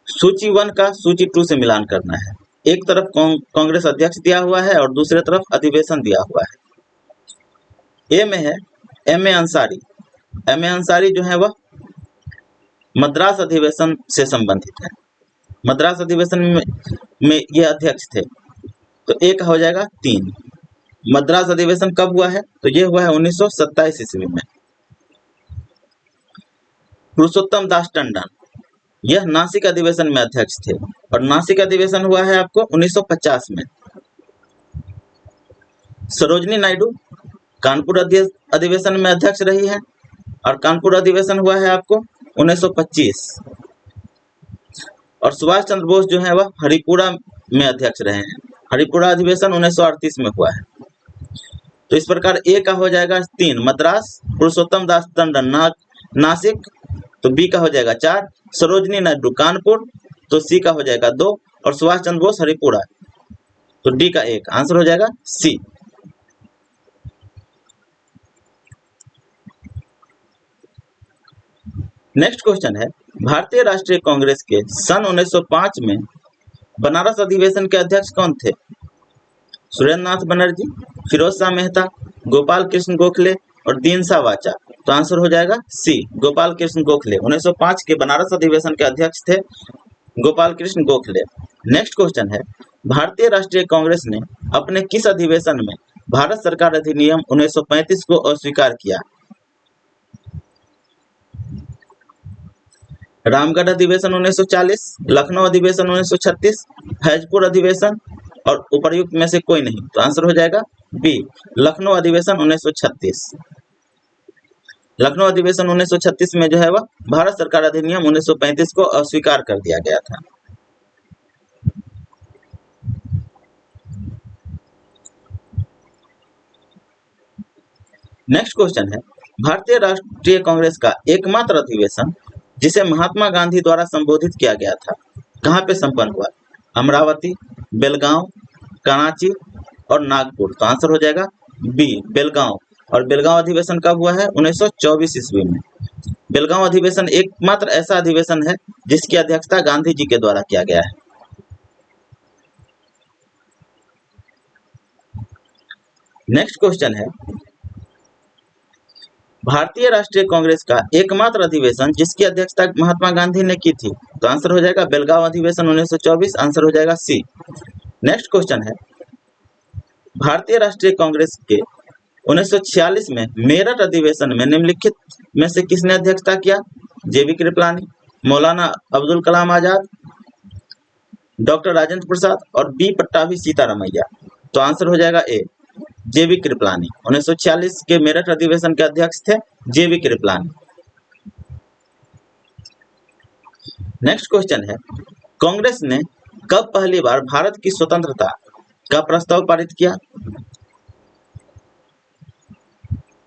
सूची 1 का सूची 2 से मिलान करना है। एक तरफ कांग्रेस अध्यक्ष दिया हुआ है और दूसरे तरफ अधिवेशन दिया हुआ है। ए में है M A Ansari. M A Ansari जो है वह मद्रास अधिवेशन से संबंधित है। मद्रास अधिवेशन में ये अध्यक्ष थे। तो ए का हो जाएगा 3। मद्रास अधिवेशन कब हुआ है? तो ये हुआ है 1927 ईस्वी में। पुरुषोत्तम दास टंडन, यह नासिक अधिवेशन में अध्यक्ष थे और नासिक अधिवेशन हुआ है आपको 1950 में। सरोजनी नायडू कानपुर अधिवेशन में अध्यक्ष रही है और कानपुर अधिवेशन हुआ है आपको 1925। और सुभाष चंद्र बोस जो है वह हरिपुरा में अध्यक्ष रहे हैं। हरिपुरा अधिवेशन 1938 में हुआ है। तो इस प्रकार ए का हो जाएगा 3 मद्रास, पुरुषोत्तम दास टंडन नासिक, तो बी का हो जाएगा 4, सरोजनी नायडू कानपुर, तो सी का हो जाएगा 2, और सुभाष चंद्र बोस हरिपुरा, तो डी का 1। आंसर हो जाएगा सी। नेक्स्ट क्वेश्चन है, भारतीय राष्ट्रीय कांग्रेस के सन 1905 में बनारस अधिवेशन के अध्यक्ष कौन थे? सुरेंद्र नाथ बनर्जी, फिरोज शाह मेहता, गोपाल कृष्ण गोखले और दीन शाह वाचा। तो आंसर हो जाएगा सी, गोपाल कृष्ण गोखले। 1905 के बनारस अधिवेशन के अध्यक्ष थे गोपाल कृष्ण गोखले। नेक्स्ट क्वेश्चन है, भारतीय राष्ट्रीय कांग्रेस ने अपने किस अधिवेशन में भारत सरकार अधिनियम 1935 को अस्वीकार किया? रामगढ़ अधिवेशन 1940, लखनऊ अधिवेशन 1936, फैजपुर अधिवेशन और उपर्युक्त में से कोई नहीं। तो आंसर हो जाएगा बी, लखनऊ अधिवेशन 1936। लखनऊ अधिवेशन 1936 में जो है वह भारत सरकार अधिनियम 1935 को अस्वीकार कर दिया गया था। नेक्स्ट क्वेश्चन है, भारतीय राष्ट्रीय कांग्रेस का एकमात्र अधिवेशन जिसे महात्मा गांधी द्वारा संबोधित किया गया था कहाँ पे संपन्न हुआ? अमरावती, बेलगांव, कराची और नागपुर। तो आंसर हो जाएगा बी, बेलगांव। और बेलगांव अधिवेशन कब हुआ है? 1924 ईस्वी में। बेलगांव अधिवेशन एकमात्र ऐसा अधिवेशन है जिसकी अध्यक्षता गांधी जी के द्वारा किया गया है। नेक्स्ट क्वेश्चन है, भारतीय राष्ट्रीय कांग्रेस का एकमात्र अधिवेशन जिसकी अध्यक्षता महात्मा गांधी ने की थी। तो आंसर हो जाएगा बेलगांव अधिवेशन 1924। आंसर हो जाएगा सी। नेक्स्ट क्वेश्चन है, भारतीय राष्ट्रीय कांग्रेस के 1946 में मेरठ अधिवेशन में निम्नलिखित में से किसने अध्यक्षता किया? जेबी कृपलानी, मौलाना अब्दुल कलाम आजाद, डॉक्टर राजेंद्र प्रसाद और बी पट्टाभी सीतारमैया। तो आंसर हो जाएगा ए, जेबी कृपलानी। 1946 के मेरठ अधिवेशन के अध्यक्ष थे जेबी कृपलानी। नेक्स्ट क्वेश्चन है, कांग्रेस ने कब पहली बार भारत की स्वतंत्रता का प्रस्ताव पारित किया?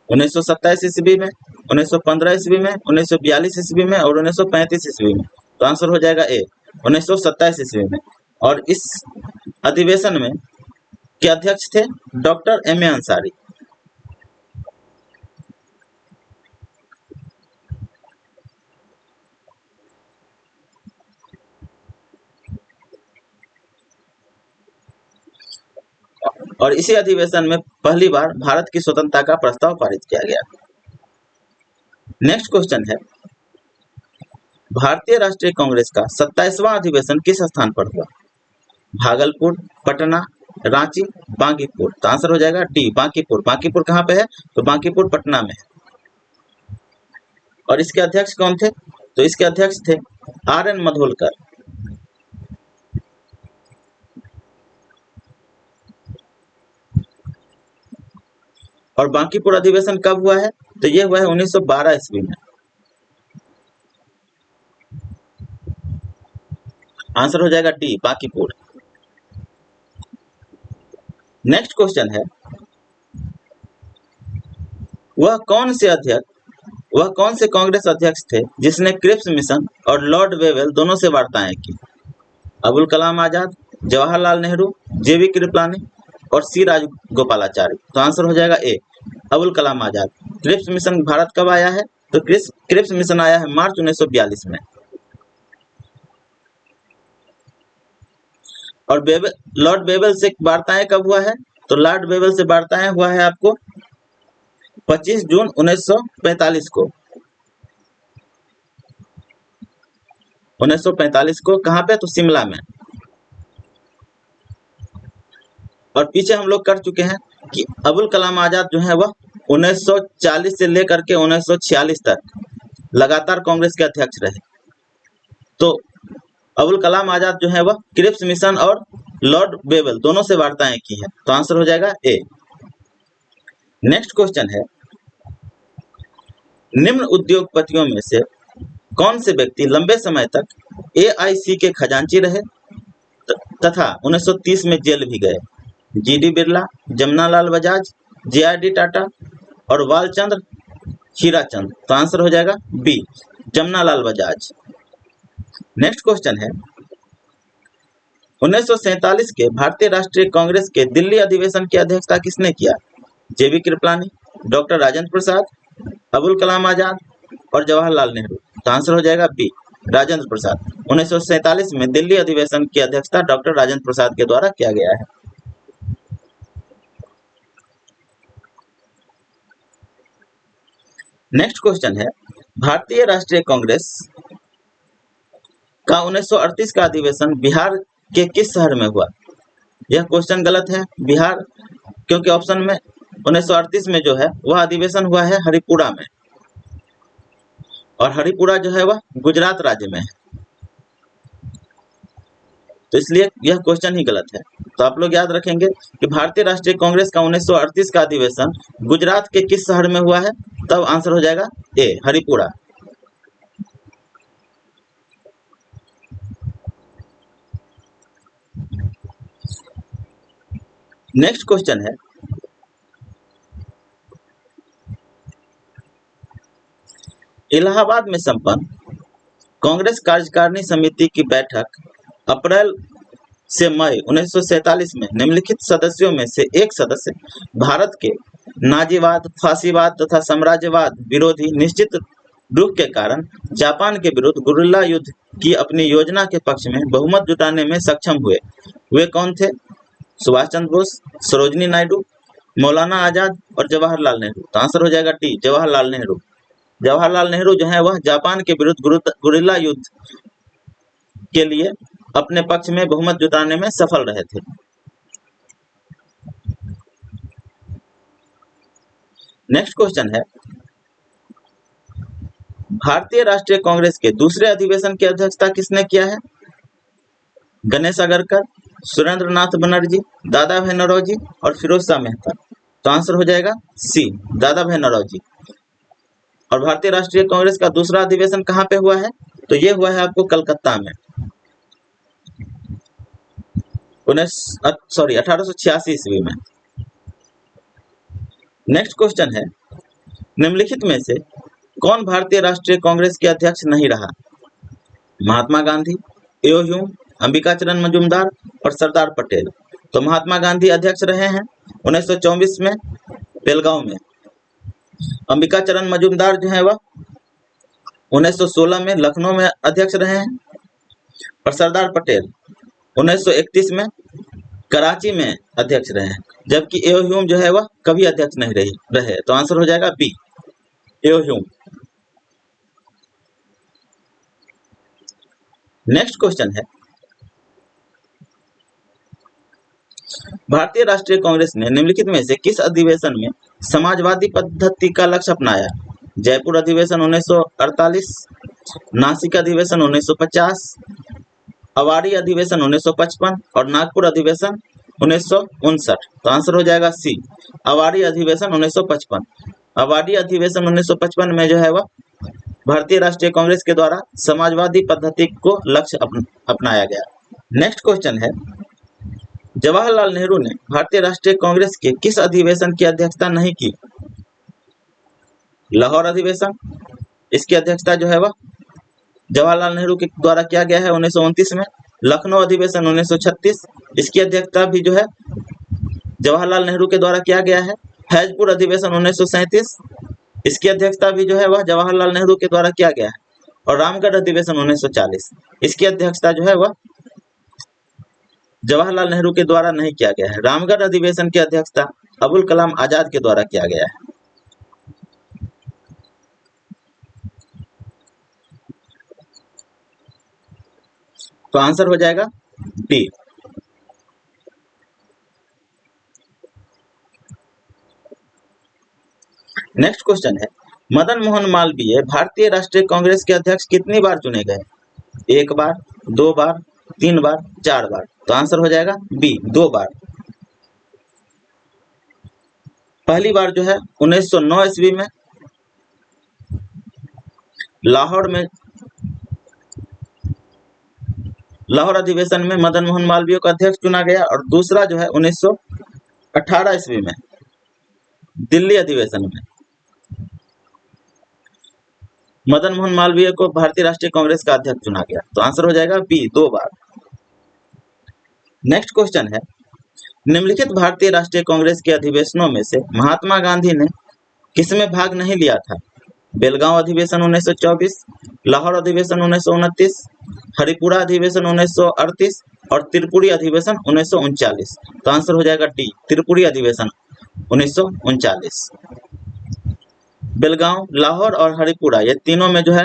1927 ईस्वी में, 1915 ईस्वी में, 1942 ईस्वी में और 1935 ईस्वी में। तो आंसर हो जाएगा ए, 1927 ईस्वी में। और इस अधिवेशन में के अध्यक्ष थे डॉक्टर एम ए अंसारी। और इसी अधिवेशन में पहली बार भारत की स्वतंत्रता का प्रस्ताव पारित किया गया। नेक्स्ट क्वेश्चन है, भारतीय राष्ट्रीय कांग्रेस का 27वां अधिवेशन किस स्थान पर हुआ? भागलपुर, पटना, रांची, बांकीपुर। तो आंसर हो जाएगा डी, बांकीपुर। बांकीपुर कहाँ पे है? तो बांकीपुर पटना में है। और इसके अध्यक्ष कौन थे? तो इसके अध्यक्ष थे आर.एन. मधोलकर। और बांकीपुर अधिवेशन कब हुआ है? तो ये हुआ है 1912 ईस्वी में। आंसर हो जाएगा डी, बांकीपुर। नेक्स्ट क्वेश्चन है, वह कौन से कांग्रेस अध्यक्ष थे जिसने क्रिप्स मिशन और लॉर्ड वेवेल दोनों से वार्ताएं की? अबुल कलाम आजाद, जवाहरलाल नेहरू, जेबी कृपलानी और सी राजगोपालाचारी। तो आंसर हो जाएगा ए, अबुल कलाम आजाद। क्रिप्स मिशन भारत कब आया है? तो क्रिप्स मिशन आया है मार्च 1942 में। और लॉर्ड बेबल से वार्ताएं कब हुआ है? तो लॉर्ड बेबल से वार्ताएं हुआ है आपको 25 जून 1945 को। 1945 को कहाँ पे? तो शिमला में। और पीछे हम लोग कर चुके हैं कि अबुल कलाम आजाद जो है वह 1940 से लेकर के 1946 तक लगातार कांग्रेस के अध्यक्ष रहे। तो अबुल कलाम आजाद जो है वह क्रिप्स मिशन और लॉर्ड बेबल दोनों से वार्ताएं की है। तो आंसर हो जाएगा ए। नेक्स्ट क्वेश्चन है, निम्न उद्योगपतियों में से कौन से व्यक्ति लंबे समय तक एआईसी के खजांची रहे तथा 1930 में जेल भी गए? जीडी बिरला, जमनालाल बजाज, जेआरडी टाटा और बालचंद्र हीराचंद। तो आंसर हो जाएगा B, Jamnalal Bajaj. Next question है, 1947 के भारतीय राष्ट्रीय कांग्रेस के दिल्ली अधिवेशन की अध्यक्षता किसने किया? जेबी कृपलानी, डॉक्टर राजेंद्र प्रसाद, अबुल कलाम आजाद और जवाहरलाल नेहरू। तो आंसर हो जाएगा बी, राजेंद्र प्रसाद। 1947 में दिल्ली अधिवेशन की अध्यक्षता डॉक्टर राजेंद्र प्रसाद के द्वारा किया गया है। नेक्स्ट क्वेश्चन है, भारतीय राष्ट्रीय कांग्रेस का 1938 का अधिवेशन बिहार के किस शहर में हुआ? यह क्वेश्चन गलत है, बिहार, क्योंकि ऑप्शन में 1938 में जो है वह अधिवेशन हुआ है हरिपुरा में, और हरिपुरा जो है वह गुजरात राज्य में है। तो इसलिए यह क्वेश्चन ही गलत है। तो आप लोग याद रखेंगे कि भारतीय राष्ट्रीय कांग्रेस का 1938 का अधिवेशन गुजरात के किस शहर में हुआ है? तब आंसर हो जाएगा ए, हरिपुरा। नेक्स्ट क्वेश्चन है, इलाहाबाद में संपन्न कांग्रेस कार्यकारिणी समिति की बैठक अप्रैल से मई 1947 में निम्नलिखित सदस्यों में से एक सदस्य भारत के नाजीवाद, फासीवाद तथा साम्राज्यवाद विरोधी निश्चित रुख के कारण जापान के विरुद्ध गुरिल्ला युद्ध की अपनी योजना के पक्ष में बहुमत जुटाने में सक्षम हुए। वे कौन थे? सुभाष चंद्र बोस, सरोजिनी नायडू, मौलाना आजाद और जवाहरलाल नेहरू। तो आंसर हो जाएगा डी, जवाहरलाल नेहरू। जवाहरलाल नेहरू जो है वह जापान के विरुद्ध गुरिल्ला युद्ध के लिए अपने पक्ष में बहुमत जुटाने में सफल रहे थे। नेक्स्ट क्वेश्चन है, भारतीय राष्ट्रीय कांग्रेस के दूसरे अधिवेशन की अध्यक्षता किसने किया है? गणेश अगरकर, सुरेंद्र नाथ बनर्जी, दादा भाई नौरोजी और फिरोज शाह मेहता। तो आंसर हो जाएगा सी, दादा भाई नौरोजी। और भारतीय राष्ट्रीय कांग्रेस का दूसरा अधिवेशन कहाँ पे हुआ है? तो ये हुआ है आपको कलकत्ता में 1886 ईस्वी में। नेक्स्ट क्वेश्चन है, निम्नलिखित में से कौन भारतीय राष्ट्रीय कांग्रेस के अध्यक्ष नहीं रहा? महात्मा गांधी, एओ ह्यूम, अंबिका चरण मजूमदार और सरदार पटेल। तो महात्मा गांधी अध्यक्ष रहे हैं 1924 में बेलगांव में। अंबिका चरण मजूमदार जो है वह 1916 में लखनऊ में अध्यक्ष रहे हैं, और सरदार पटेल 1931 में कराची में अध्यक्ष रहे हैं, जबकि एओ ह्यूम जो है वह कभी अध्यक्ष नहीं रहे। तो आंसर हो जाएगा बी, एओ ह्यूम। नेक्स्ट क्वेश्चन है, भारतीय राष्ट्रीय कांग्रेस ने निम्नलिखित में से किस अधिवेशन में समाजवादी पद्धति का लक्ष्य अपनाया? जयपुर अधिवेशन 1948, नासिक अधिवेशन 1950, अवाड़ी अधिवेशन 1955 और नागपुर अधिवेशन 1959। तो आंसर हो जाएगा सी, अवाड़ी अधिवेशन 1955। अवाड़ी अधिवेशन 1955 में जो है वह भारतीय राष्ट्रीय कांग्रेस के द्वारा समाजवादी पद्धति को लक्ष्य अपनाया गया। नेक्स्ट क्वेश्चन है, जवाहरलाल नेहरू ने भारतीय राष्ट्रीय कांग्रेस के किस अधिवेशन की अध्यक्षता नहीं की? लाहौर अधिवेशन, इसकी अध्यक्षता जो है वह जवाहरलाल नेहरू के द्वारा किया गया है 1929 में। लखनऊ अधिवेशन 1936, इसकी अध्यक्षता भी जो है जवाहरलाल नेहरू के द्वारा किया गया है। फैजपुर अधिवेशन 1937, इसकी अध्यक्षता भी जो है वह जवाहरलाल नेहरू के द्वारा किया गया है। और रामगढ़ अधिवेशन 1940, इसकी अध्यक्षता जो है वह जवाहरलाल नेहरू के द्वारा नहीं किया गया है। रामगढ़ अधिवेशन की अध्यक्षता अबुल कलाम आजाद के द्वारा किया गया है। तो आंसर हो जाएगा डी। नेक्स्ट क्वेश्चन है, मदन मोहन मालवीय भारतीय राष्ट्रीय कांग्रेस के अध्यक्ष कितनी बार चुने गए? 1 बार, 2 बार, 3 बार, 4 बार। तो आंसर हो जाएगा बी, 2 बार। पहली बार जो है 1909 ईस्वी में लाहौर अधिवेशन में मदन मोहन मालवीय को अध्यक्ष चुना गया, और दूसरा जो है 1918 ईस्वी में दिल्ली अधिवेशन में मदन मोहन मालवीय को भारतीय राष्ट्रीय कांग्रेस का अध्यक्ष चुना गया। तो आंसर हो जाएगा बी, 2 बार। नेक्स्ट क्वेश्चन है, निम्नलिखित भारतीय राष्ट्रीय कांग्रेस के अधिवेशनों में से महात्मा गांधी ने किसमें भाग नहीं लिया था? बेलगांव अधिवेशन 1924, लाहौर अधिवेशन 1929, हरिपुरा अधिवेशन 1938 और त्रिपुरी अधिवेशन 1939। तो आंसर हो जाएगा डी, त्रिपुरी अधिवेशन 1939। बेलगांव, लाहौर और हरिपुरा, ये तीनों में जो है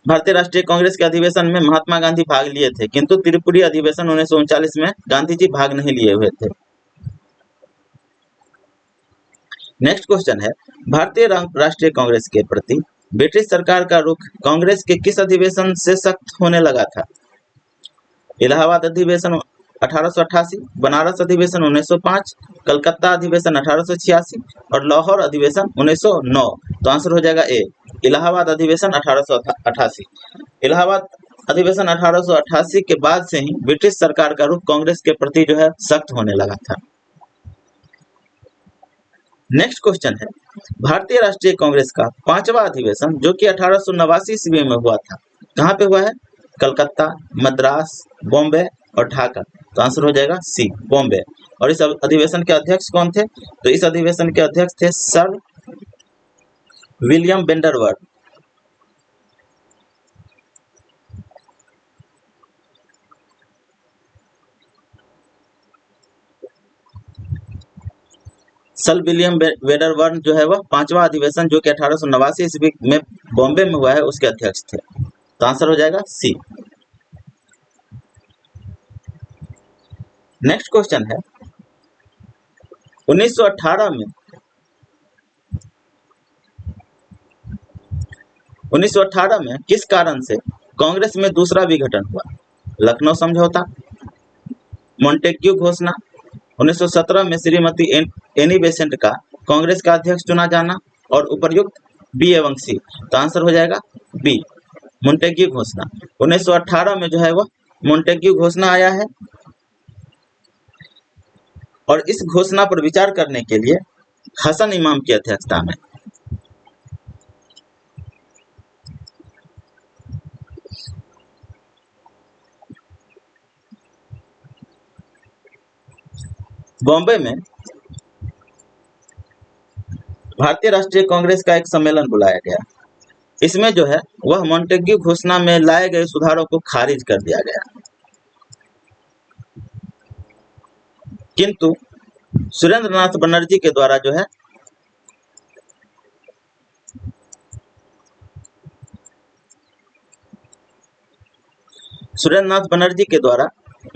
भारतीय राष्ट्रीय कांग्रेस के अधिवेशन में महात्मा गांधी भाग लिए थे, किंतु त्रिपुरी अधिवेशन 1939 में गांधी जी भाग नहीं लिए हुए थे। नेक्स्ट क्वेश्चन है, भारतीय राष्ट्रीय कांग्रेस के प्रति ब्रिटिश सरकार का रुख कांग्रेस के किस अधिवेशन से सख्त होने लगा था? इलाहाबाद अधिवेशन 1888, बनारस अधिवेशन 1905, कलकत्ता अधिवेशन 1886 और लाहौर अधिवेशन 1909। तो आंसर हो जाएगा ए, इलाहाबाद अधिवेशन 1888। इलाहाबाद अधिवेशन 1888 के बाद से ही ब्रिटिश सरकार का रुख कांग्रेस के प्रति जो है सख्त होने लगा था। नेक्स्ट क्वेश्चन है, भारतीय राष्ट्रीय कांग्रेस का 5वां अधिवेशन जो कि 1889 ईस्वी में हुआ था, कहाँ पे हुआ है? कलकत्ता, मद्रास, बॉम्बे और ढाका। तो आंसर हो जाएगा सी, बॉम्बे। और इस अधिवेशन के अध्यक्ष कौन थे? तो इस अधिवेशन के अध्यक्ष थे सर विलियम वेंडरवर्थ। सर विलियम वेंडरवर्थ जो है वह 5वां अधिवेशन जो कि 1889 ईस्वी में बॉम्बे में हुआ है उसके अध्यक्ष थे। तो आंसर हो जाएगा सी। नेक्स्ट क्वेश्चन है, 1918 में किस कारण से कांग्रेस में दूसरा विघटन हुआ? लखनऊ समझौता, मॉन्टेग्यू घोषणा, 1917 में श्रीमती एनी बेसेंट का कांग्रेस का अध्यक्ष चुना जाना और उपर्युक्त बी एवं सी। तो आंसर हो जाएगा बी, मॉन्टेग्यू घोषणा। 1918 में जो है वह मॉन्टेग्यू घोषणा आया है, और इस घोषणा पर विचार करने के लिए हसन इमाम की अध्यक्षता में बॉम्बे में भारतीय राष्ट्रीय कांग्रेस का एक सम्मेलन बुलाया गया। इसमें जो है वह मॉन्टेग्यू घोषणा में लाए गए सुधारों को खारिज कर दिया गया, किंतु सुरेंद्रनाथ बनर्जी के द्वारा जो है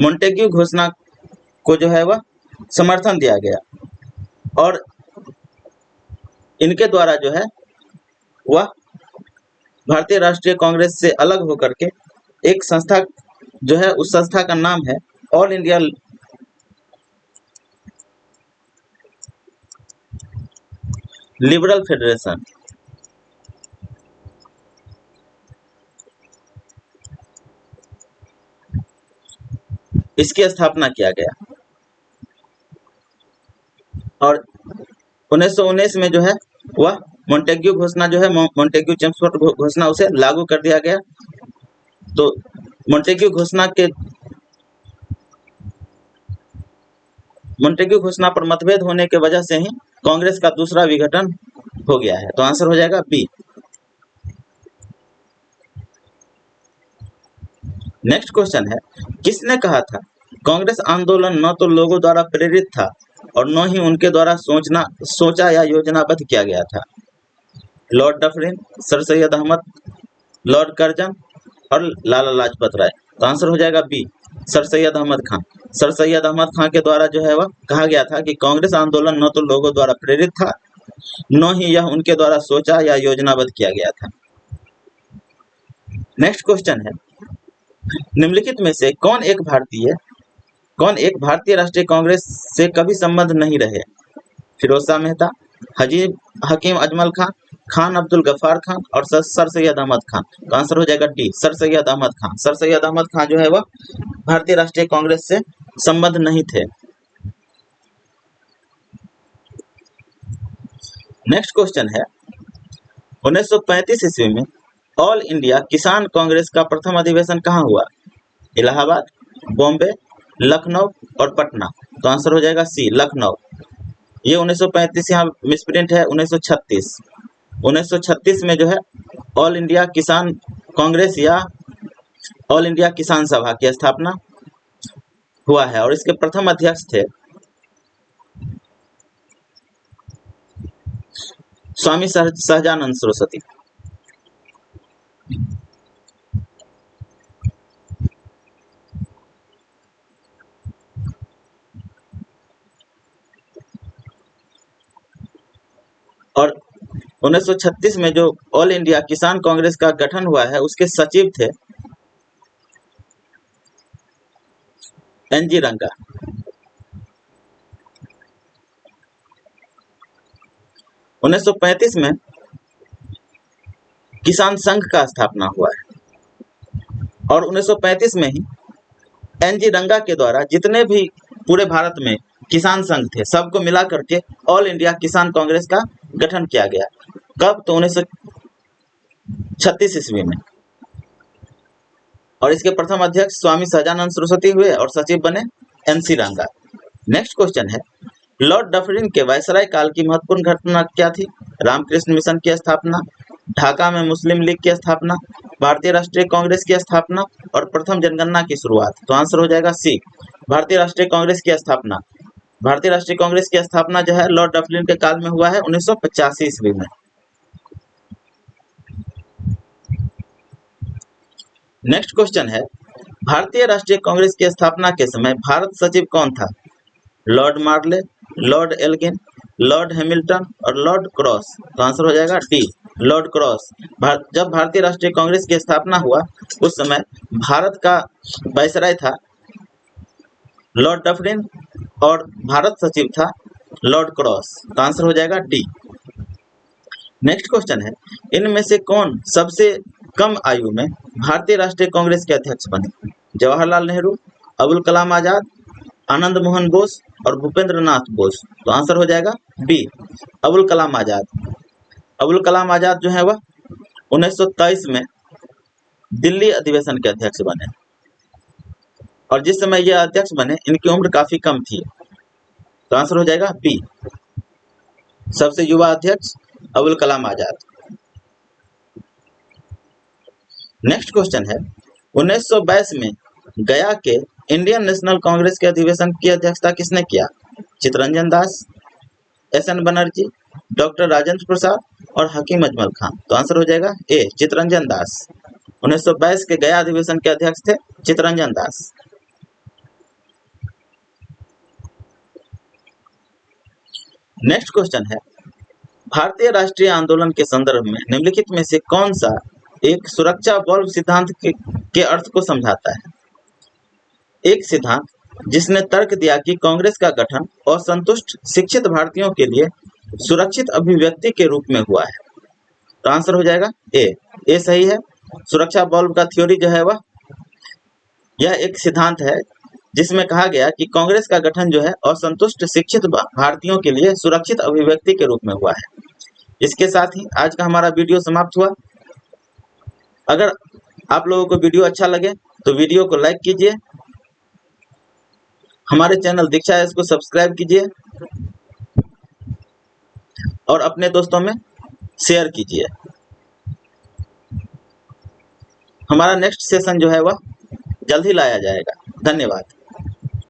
मॉन्टेग्यू घोषणा को जो है वह समर्थन दिया गया, और इनके द्वारा जो है वह भारतीय राष्ट्रीय कांग्रेस से अलग होकर के एक संस्था जो है, उस संस्था का नाम है ऑल इंडिया लिबरल फेडरेशन, इसकी स्थापना किया गया। और 1919 में जो है वह मॉन्टेग्यू घोषणा जो है, मॉन्टेग्यू चेम्सफोर्ड घोषणा, उसे लागू कर दिया गया। तो मॉन्टेग्यू घोषणा के मोंटेग्यू घोषणा पर मतभेद होने की वजह से ही कांग्रेस का दूसरा विघटन हो गया है। तो आंसर हो जाएगा बी। नेक्स्ट क्वेश्चन है, किसने कहा था कांग्रेस आंदोलन न तो लोगों द्वारा प्रेरित था और न ही उनके द्वारा सोचा या योजनाबद्ध किया गया था? Lord Dufferin, Sir Syed Ahmad, Lord Curzon और लाला लाजपत राय। तो आंसर हो जाएगा B, Sir Syed Ahmad Khan. Sir Syed Ahmad Khan के द्वारा जो है वह कहा गया था कि कांग्रेस आंदोलन न तो लोगों द्वारा प्रेरित था, न ही यह उनके द्वारा सोचा या योजनाबद्ध किया गया था। नेक्स्ट क्वेश्चन है, निम्नलिखित में से कौन एक भारतीय राष्ट्रीय कांग्रेस से कभी संबंध नहीं रहे? फिरोज शाह मेहता, हकीम अजमल खान, खान अब्दुल गफ्फार खान और सर सैयद अहमद खान। तो आंसर हो जाएगा D, Sir Syed Ahmad Khan. Sir Syed Ahmad Khan जो है वह भारतीय राष्ट्रीय कांग्रेस से संबंध नहीं थे। नेक्स्ट क्वेश्चन है, 1935 ईस्वी में ऑल इंडिया किसान कांग्रेस का प्रथम अधिवेशन कहाँ हुआ? इलाहाबाद, बॉम्बे, लखनऊ और पटना। तो आंसर हो जाएगा सी, लखनऊ। ये 1935 यहाँ मिसप्रिंट है, 1936। 1936 में जो है ऑल इंडिया किसान कांग्रेस या ऑल इंडिया किसान सभा की स्थापना हुआ है और इसके प्रथम अध्यक्ष थे स्वामी सहजानंद सरस्वती। और 1936 में जो ऑल इंडिया किसान कांग्रेस का गठन हुआ है उसके सचिव थे एनजी रंगा। 1935 में किसान संघ का स्थापना हुआ है और 1935 में ही एनजी रंगा के द्वारा जितने भी पूरे भारत में किसान संघ थे सबको मिला करके ऑल इंडिया किसान कांग्रेस का गठन किया गया। कब? तो 1936 ईस्वी में। और इसके प्रथम अध्यक्ष स्वामी सहजानंद सरस्वती हुए और सचिव बने एनसी रंगा। नेक्स्ट क्वेश्चन है, लॉर्ड डफरिन के वायसराय काल की महत्वपूर्ण घटना क्या थी? रामकृष्ण मिशन की स्थापना, ढाका में मुस्लिम लीग की स्थापना, भारतीय राष्ट्रीय कांग्रेस की स्थापना और प्रथम जनगणना की शुरुआत। तो आंसर हो जाएगा सी, भारतीय राष्ट्रीय कांग्रेस की स्थापना। भारतीय राष्ट्रीय कांग्रेस की स्थापना जो है लॉर्ड डफरिन के काल में हुआ है 1985 ईस्वी में। नेक्स्ट क्वेश्चन है, भारतीय राष्ट्रीय कांग्रेस की स्थापना के समय भारत सचिव कौन था? लॉर्ड मार्ले, लॉर्ड एल्गिन, लॉर्ड हैमिल्टन और लॉर्ड क्रॉस। तो आंसर हो जाएगा डी, लॉर्ड क्रॉस। जब भारतीय राष्ट्रीय कांग्रेस की स्थापना हुआ उस समय भारत का वायसराय था लॉर्ड डफरिन और भारत सचिव था लॉर्ड क्रॉस। तो आंसर हो जाएगा डी। नेक्स्ट क्वेश्चन है, इनमें से कौन सबसे कम आयु में भारतीय राष्ट्रीय कांग्रेस के अध्यक्ष बने? जवाहरलाल नेहरू, अबुल कलाम आजाद, आनंद मोहन बोस और भूपेंद्र नाथ बोस। तो आंसर हो जाएगा बी, अबुल कलाम आजाद। अबुल कलाम आजाद जो है वह 1923 में दिल्ली अधिवेशन के अध्यक्ष बने और जिस समय ये अध्यक्ष बने इनकी उम्र काफी कम थी। तो आंसर हो जाएगा बी, सबसे युवा अध्यक्ष अबुल कलाम आजाद। नेक्स्ट क्वेश्चन है, 1922 में गया के इंडियन नेशनल कांग्रेस के अधिवेशन की अध्यक्षता किसने किया? चित्तरंजन दास, एसएन बनर्जी, डॉक्टर राजेंद्र प्रसाद और हकीम अजमल खान। तो आंसर हो जाएगा ए, चित्तरंजन दास। 1922 के गया अधिवेशन के अध्यक्ष थे चित्तरंजन दास। नेक्स्ट क्वेश्चन है, भारतीय राष्ट्रीय आंदोलन के संदर्भ में निम्नलिखित में से कौन सा एक सुरक्षा बल्ब सिद्धांत के अर्थ को समझाता है? एक सिद्धांत जिसने तर्क दिया कि कांग्रेस का गठन असंतुष्ट शिक्षित भारतीयों के लिए सुरक्षित अभिव्यक्ति के रूप में हुआ है। तो आंसर हो जाएगा ए, ए सही है। सुरक्षा बल्ब का थ्योरी जो है वह यह एक सिद्धांत है जिसमें कहा गया कि कांग्रेस का गठन जो है असंतुष्ट शिक्षित भारतीयों के लिए सुरक्षित अभिव्यक्ति के रूप में हुआ है। इसके साथ ही आज का हमारा वीडियो समाप्त हुआ। अगर आप लोगों को वीडियो अच्छा लगे तो वीडियो को लाइक कीजिए हमारे चैनल दीक्षा एस को सब्सक्राइब कीजिए और अपने दोस्तों में शेयर कीजिए। हमारा नेक्स्ट सेशन जो है वह जल्द ही लाया जाएगा। धन्यवाद।